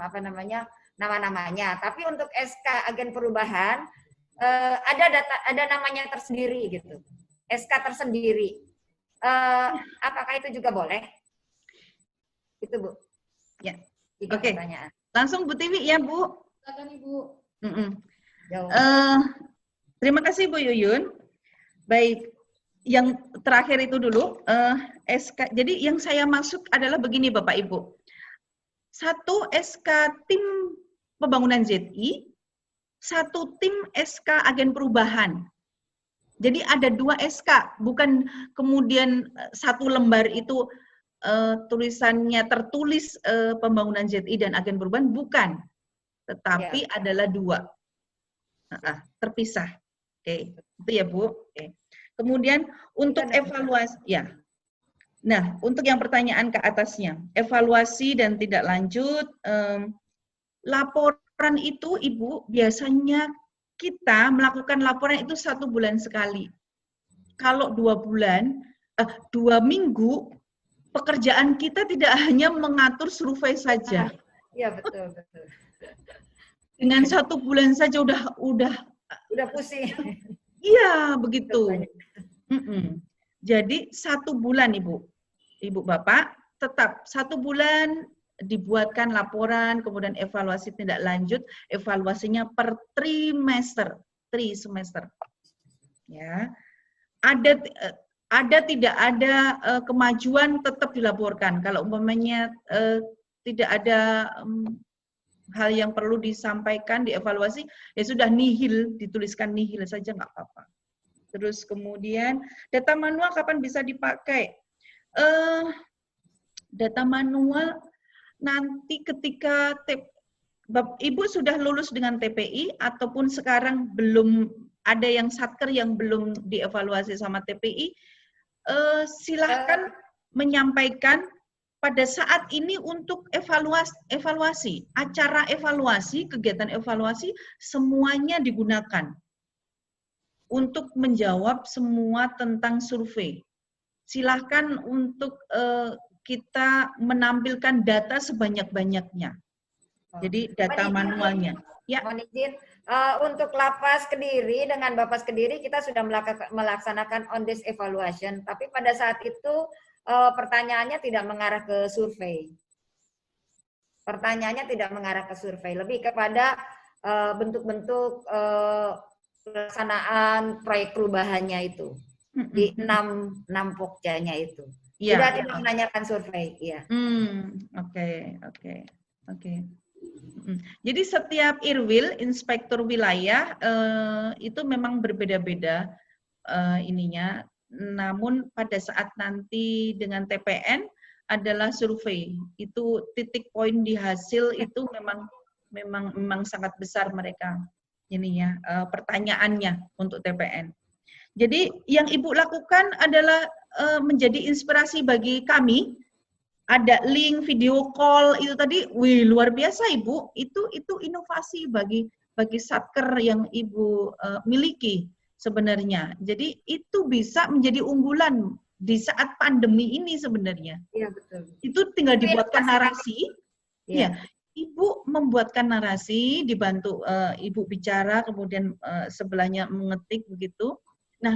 apa namanya nama-namanya. Tapi untuk SK agen perubahan ada namanya tersendiri gitu. SK tersendiri. Apakah itu juga boleh? Itu Bu. Ya. Oke. Pertanyaan. Langsung Bu Tiwi ya Bu. Silakan Ibu. Terima kasih Bu Yuyun. Baik. Yang terakhir itu dulu, SK. Jadi yang saya maksud adalah begini Bapak Ibu. 1 SK tim pembangunan ZI, 1 tim SK agen perubahan. Jadi ada 2 SK, bukan kemudian 1 lembar itu tulisannya tertulis pembangunan ZI dan agen perubahan, bukan. Tetapi adalah 2. Terpisah. Oke, itu ya Bu. Oke. Kemudian untuk evaluasi, ya. Nah, untuk yang pertanyaan ke atasnya, evaluasi dan tindak lanjut, laporan itu Ibu, biasanya kita melakukan laporan itu 1 bulan sekali. Kalau 2 bulan, 2 minggu, pekerjaan kita tidak hanya mengatur survei saja. Iya, betul, betul. Dengan 1 bulan saja udah pusing. Iya, begitu. Jadi 1 bulan Ibu Bapak, tetap 1 bulan dibuatkan laporan, kemudian evaluasi tindak lanjut, evaluasinya per trimester, semester. Ya. Ada tidak ada kemajuan tetap dilaporkan. Kalau umpamanya tidak ada hal yang perlu disampaikan, dievaluasi, ya sudah nihil, dituliskan nihil saja nggak apa-apa. Terus kemudian data manual kapan bisa dipakai? Data manual nanti ketika Ibu sudah lulus dengan TPI ataupun sekarang belum ada yang satker yang belum dievaluasi sama TPI, silahkan menyampaikan pada saat ini untuk evaluasi, acara evaluasi, kegiatan evaluasi, semuanya digunakan untuk menjawab semua tentang survei. Silahkan untuk kita menampilkan data sebanyak-banyaknya. Jadi data manualnya. Ya. Mohon izin, untuk Lapas Kediri dengan Bapas Kediri kita sudah melaksanakan on desk evaluation, tapi pada saat itu pertanyaannya tidak mengarah ke survei. Pertanyaannya tidak mengarah ke survei, lebih kepada bentuk-bentuk pelaksanaan proyek perubahannya itu di 6 pokjanya itu. Ya, Sudah tidak menanyakan survei, ya. Oke. Jadi setiap IRWIL, inspektur wilayah, itu memang berbeda-beda ininya. Namun pada saat nanti dengan TPN adalah survei. Itu titik poin di hasil itu memang sangat besar mereka ininya pertanyaannya untuk TPN. Jadi yang Ibu lakukan adalah menjadi inspirasi bagi kami. Ada link video call itu tadi, wih luar biasa Ibu. Itu inovasi bagi satker yang Ibu miliki sebenarnya. Jadi itu bisa menjadi unggulan di saat pandemi ini sebenarnya. Iya betul. Itu tinggal dibuatkan narasi. Ya, Ibu membuatkan narasi, dibantu Ibu bicara, kemudian sebelahnya mengetik begitu. Nah,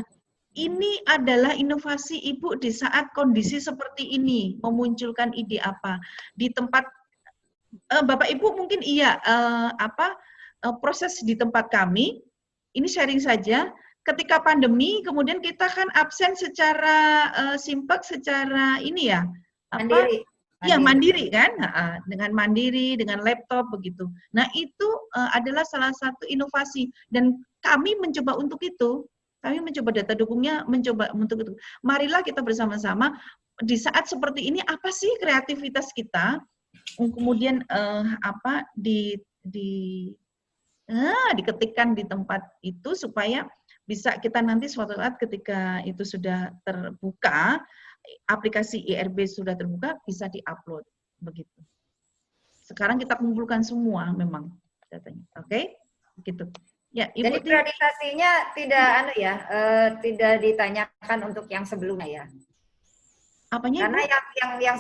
ini adalah inovasi Ibu di saat kondisi seperti ini, memunculkan ide apa di tempat Bapak Ibu mungkin proses di tempat kami. Ini sharing saja. Ketika pandemi, kemudian kita kan absen secara simpek, secara ini ya, mandiri. Ya mandiri kan, dengan mandiri, dengan laptop begitu. Nah itu adalah salah satu inovasi dan kami mencoba untuk itu. Kami mencoba data dukungnya, mencoba untuk itu. Marilah kita bersama-sama di saat seperti ini apa sih kreativitas kita, kemudian diketikkan di tempat itu supaya bisa kita nanti suatu saat ketika itu sudah terbuka, aplikasi IRB sudah terbuka, bisa diupload begitu. Sekarang kita kumpulkan semua memang datanya, oke? Begitu. Ya, Ibu. Jadi priorisasinya tidak ditanyakan untuk yang sebelumnya ya. Apanya? Karena yang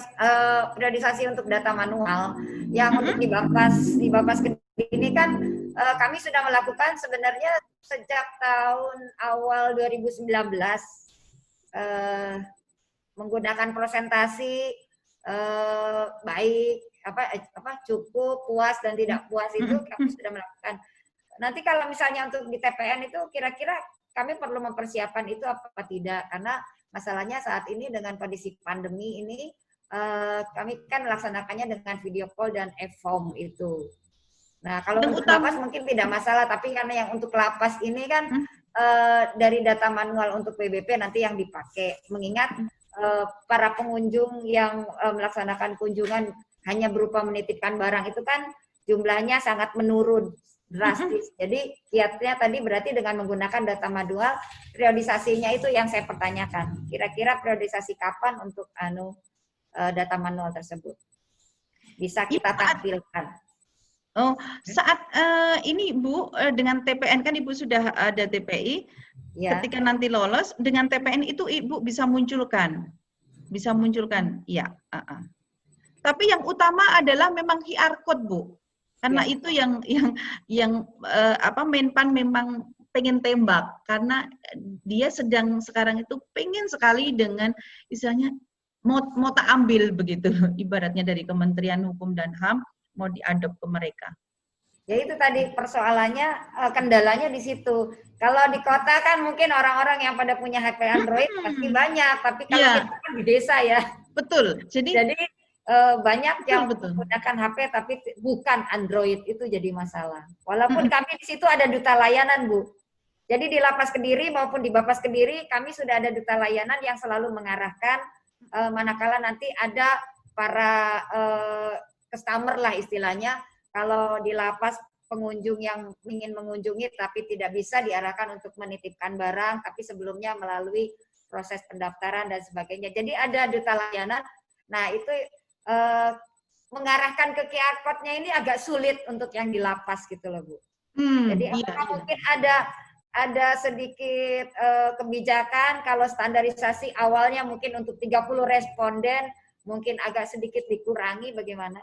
priorisasi untuk data manual, yang untuk di Bapas Kediri ini kan kami sudah melakukan sebenarnya sejak tahun awal 2019 menggunakan presentasi baik cukup, puas dan tidak puas itu kami sudah melakukan. Nanti kalau misalnya untuk di TPN itu kira-kira kami perlu mempersiapkan itu apa tidak, karena masalahnya saat ini dengan kondisi pandemi ini kami kan melaksanakannya dengan video call dan e-form itu. Nah kalau untuk lapas mungkin tidak masalah, tapi karena yang untuk lapas ini kan dari data manual untuk PBP nanti yang dipakai, mengingat para pengunjung yang melaksanakan kunjungan hanya berupa menitipkan barang itu kan jumlahnya sangat menurun drastis. Jadi kiatnya tadi berarti dengan menggunakan data manual, periodisasinya itu yang saya pertanyakan. Kira-kira periodisasi kapan untuk data manual tersebut bisa kita tampilkan? Oh, saat ini Bu, dengan TPN kan Ibu sudah ada TPI, Ya. ketika nanti lolos, dengan TPN itu Ibu bisa munculkan, ya. Tapi yang utama adalah memang QR code, Bu, karena Ya. itu yang Menpan memang pengen tembak, karena dia sedang sekarang itu pengen sekali dengan istilahnya mau tak ambil begitu, ibaratnya dari Kementerian Hukum dan HAM, mau diadop ke mereka. Ya itu tadi persoalannya, kendalanya di situ. Kalau di kota kan mungkin orang-orang yang pada punya HP Android pasti banyak, tapi kalau kita kan di desa ya. Betul. Jadi banyak yang menggunakan HP tapi bukan Android, itu jadi masalah. Walaupun kami di situ ada duta layanan, Bu. Jadi di Lapas Kediri maupun di Bapas Kediri kami sudah ada duta layanan yang selalu mengarahkan manakala nanti ada para customer lah istilahnya, kalau di lapas pengunjung yang ingin mengunjungi tapi tidak bisa diarahkan untuk menitipkan barang, tapi sebelumnya melalui proses pendaftaran dan sebagainya. Jadi ada duta layanan. Nah itu mengarahkan ke QR code-nya ini agak sulit untuk yang di lapas gitu loh, Bu. Jadi apakah mungkin ada sedikit kebijakan kalau standarisasi awalnya mungkin untuk 30 responden mungkin agak sedikit dikurangi, bagaimana?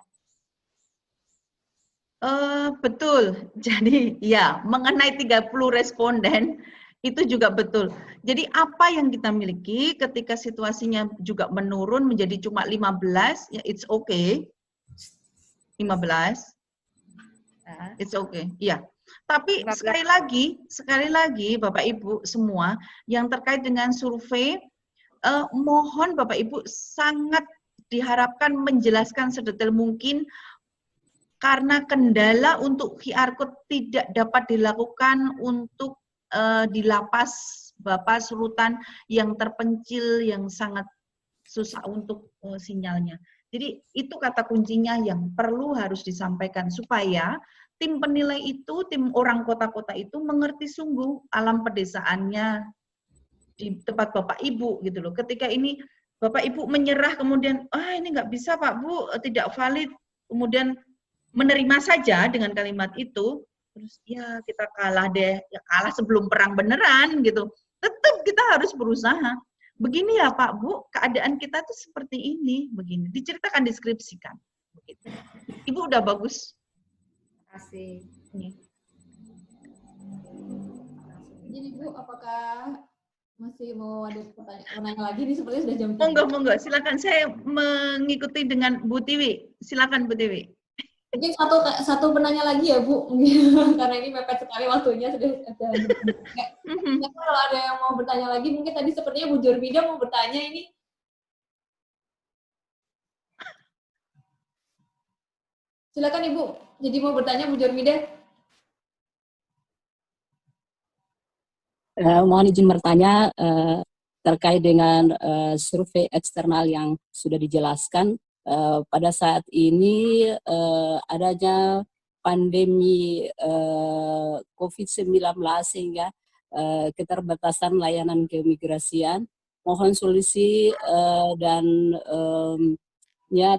Betul. Jadi ya, mengenai 30 responden itu juga betul. Jadi apa yang kita miliki ketika situasinya juga menurun menjadi cuma 15, ya it's okay. 15. It's okay. Iya. Tapi sekali lagi Bapak Ibu semua yang terkait dengan survei, mohon Bapak Ibu sangat diharapkan menjelaskan sedetail mungkin, karena kendala untuk QR code tidak dapat dilakukan untuk di lapas Bapas Rutan yang terpencil, yang sangat susah untuk sinyalnya. Jadi itu kata kuncinya yang perlu harus disampaikan supaya tim penilai itu, tim orang kota-kota itu mengerti sungguh alam pedesaannya di tempat Bapak Ibu gitu loh. Ketika ini Bapak Ibu menyerah kemudian, ini nggak bisa Pak Bu, tidak valid, kemudian menerima saja dengan kalimat itu, terus ya kita kalah deh, ya kalah sebelum perang beneran gitu. Tetap kita harus berusaha. Begini ya Pak Bu, keadaan kita tuh seperti ini, begini. Diceritakan, deskripsikan. Begitu. Ibu udah bagus. Terima kasih. Jadi Bu, apakah masih mau ada pertanyaan lagi? Ini sepertinya sudah jam 3. Monggo, silakan. Saya mengikuti dengan Bu Tiwi. Silakan Bu Tiwi. Mungkin satu penanya lagi ya Bu, karena ini mepet sekali waktunya, sudah ada. Kalau ada yang mau bertanya lagi, mungkin tadi sepertinya Bu Jormida mau bertanya ini. Silakan Ibu, jadi mau bertanya Bu Jormida. Mohon izin bertanya terkait dengan survei eksternal yang sudah dijelaskan. Pada saat ini adanya pandemi COVID-19 sehingga keterbatasan layanan keimigrasian. Mohon solusi dan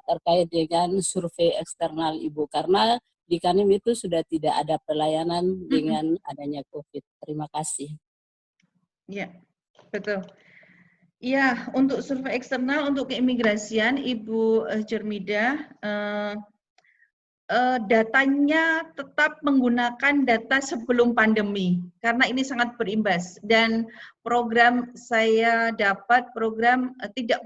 terkait dengan survei eksternal Ibu, karena di Kanim itu sudah tidak ada pelayanan dengan adanya COVID. Terima kasih. Ya, betul. Ya, untuk survei eksternal untuk keimigrasian, Ibu Jormida, datanya tetap menggunakan data sebelum pandemi, karena ini sangat berimbas. Dan program saya dapat program tidak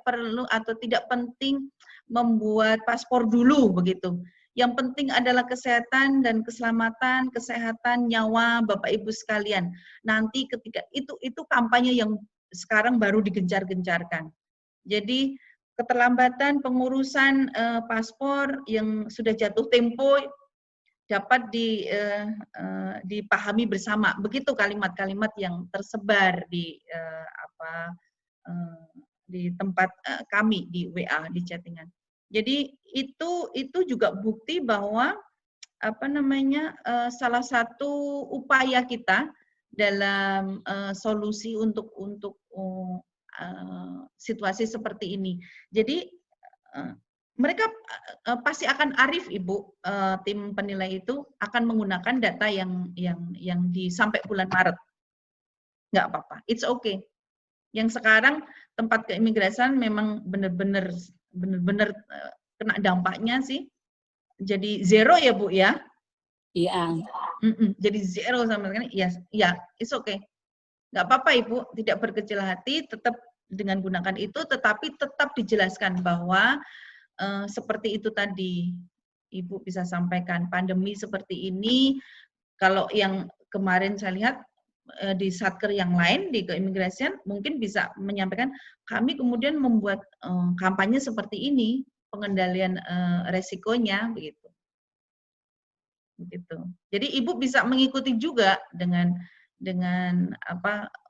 perlu atau tidak penting membuat paspor dulu begitu. Yang penting adalah kesehatan dan keselamatan, kesehatan nyawa Bapak Ibu sekalian. Nanti ketika itu kampanye yang sekarang baru digencar-gencarkan. Jadi keterlambatan pengurusan paspor yang sudah jatuh tempo dapat dipahami bersama. Begitu kalimat-kalimat yang tersebar di tempat kami di WA, di chattingan. Jadi itu juga bukti bahwa salah satu upaya kita dalam solusi untuk situasi seperti ini. Jadi mereka pasti akan arif, Ibu, tim penilai itu akan menggunakan data yang sampai bulan Maret. Nggak apa-apa, it's okay. Yang sekarang tempat keimigrasian memang benar-benar kena dampaknya sih. Jadi zero ya, Bu ya? Iya. Jadi zero sama sekali. Ya, it's okay. Nggak apa-apa, Ibu, tidak berkecil hati, tetap dengan gunakan itu, tetapi tetap dijelaskan bahwa seperti itu tadi, Ibu bisa sampaikan, pandemi seperti ini, kalau yang kemarin saya lihat di satker yang lain, di keimigrasian, mungkin bisa menyampaikan, kami kemudian membuat kampanye seperti ini, pengendalian resikonya, begitu. Jadi Ibu bisa mengikuti juga dengan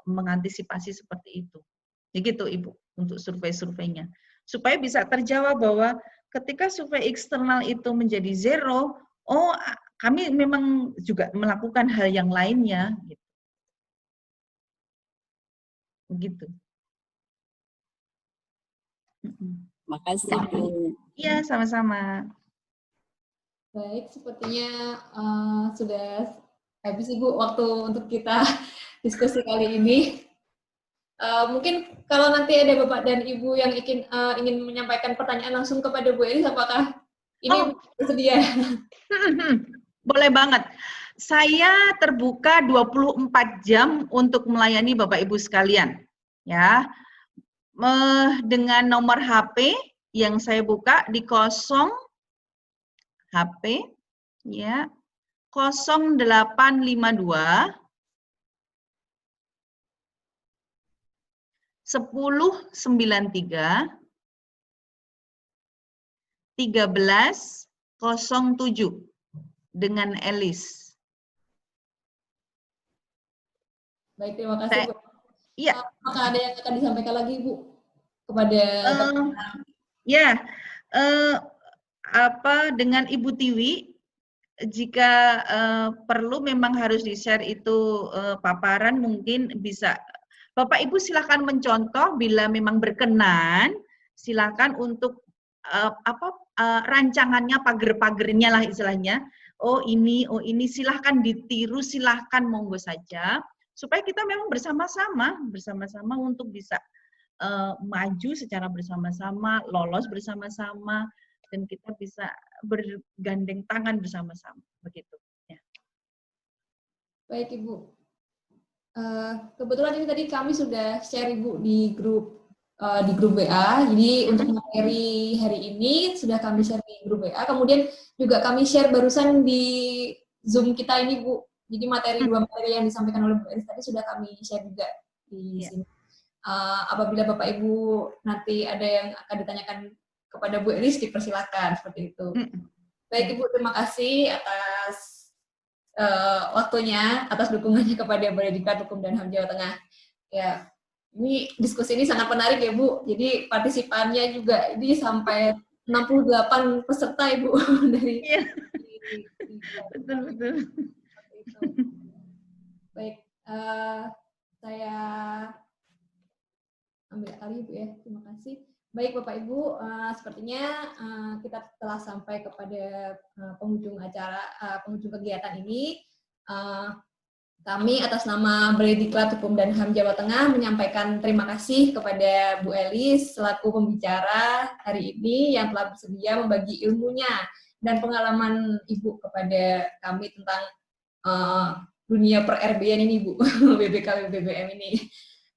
mengantisipasi seperti itu. Begitu Ibu untuk survei-surveinya. Supaya bisa terjawab bahwa ketika survei eksternal itu menjadi zero, oh kami memang juga melakukan hal yang lainnya. Begitu. Makasih, Bu. Iya, sama-sama. Baik, sepertinya sudah habis Ibu waktu untuk kita diskusi kali ini. Mungkin kalau nanti ada Bapak dan Ibu yang ingin menyampaikan pertanyaan langsung kepada Bu Elis, apakah ini bersedia? Boleh banget. Saya terbuka 24 jam untuk melayani Bapak Ibu sekalian. Ya. Dengan nomor HP yang saya buka di 0 HP ya 0852 1093 1307 dengan Elis. Baik, terima kasih Bu. Iya. Apakah ada yang akan disampaikan lagi Bu kepada dengan Ibu Tiwi, jika perlu memang harus di-share itu paparan, mungkin bisa Bapak Ibu silakan mencontoh, bila memang berkenan silakan untuk rancangannya, pager-pagernya lah istilahnya. Oh ini silahkan ditiru, silahkan monggo saja, supaya kita memang bersama-sama untuk bisa maju secara bersama-sama, lolos bersama-sama, dan kita bisa bergandeng tangan bersama-sama, begitu. Ya. Baik Ibu. Kebetulan ini tadi kami sudah share Ibu di grup WA. Jadi untuk materi hari ini sudah kami share di grup WA. Kemudian juga kami share barusan di Zoom kita ini Bu. Jadi dua materi yang disampaikan oleh Bu Elis tadi sudah kami share juga di sini. Apabila Bapak Ibu nanti ada yang akan ditanyakan kepada Bu Elis, dipersilakan seperti itu. Baik Ibu, terima kasih atas waktunya, atas dukungannya kepada Badan Hukum dan HAM Jawa Tengah. Ya, ini diskusi ini sangat menarik ya Bu. Jadi partisipannya juga ini sampai 68 peserta Ibu dari. Betul. Baik, saya ambil alih Ibu ya. Terima kasih. Baik Bapak Ibu, sepertinya kita telah sampai kepada penghujung kegiatan ini. Kami atas nama Balai Diklat Hukum dan HAM Jawa Tengah menyampaikan terima kasih kepada Bu Elis selaku pembicara hari ini yang telah bersedia membagi ilmunya dan pengalaman Ibu kepada kami tentang dunia per-RB-an ini Bu, BBK BBM ini.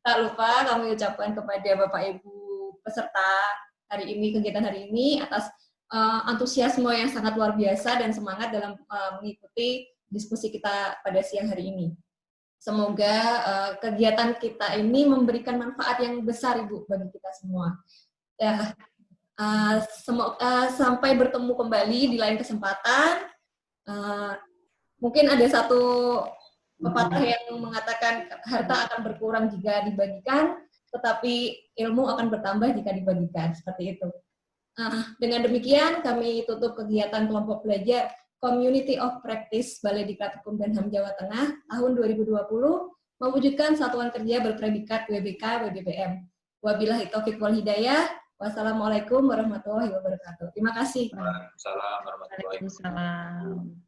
Tak lupa kami ucapkan kepada Bapak Ibu peserta hari ini, kegiatan hari ini, atas antusiasme yang sangat luar biasa dan semangat dalam mengikuti diskusi kita pada siang hari ini. Semoga kegiatan kita ini memberikan manfaat yang besar Ibu bagi kita semua. Ya, sampai bertemu kembali di lain kesempatan. Mungkin ada satu pepatah yang mengatakan harta akan berkurang jika dibagikan, tetapi ilmu akan bertambah jika dibagikan, seperti itu. Dengan demikian kami tutup kegiatan kelompok belajar Community of Practice Balai Diklat Hukum dan HAM Jawa Tengah tahun 2020 mewujudkan satuan kerja berpredikat WBK WBPM. Wabillahi taufiq wal hidayah. Wassalamualaikum warahmatullahi wabarakatuh. Terima kasih. Waalaikumsalam warahmatullahi wabarakatuh. Waalaikumsalam.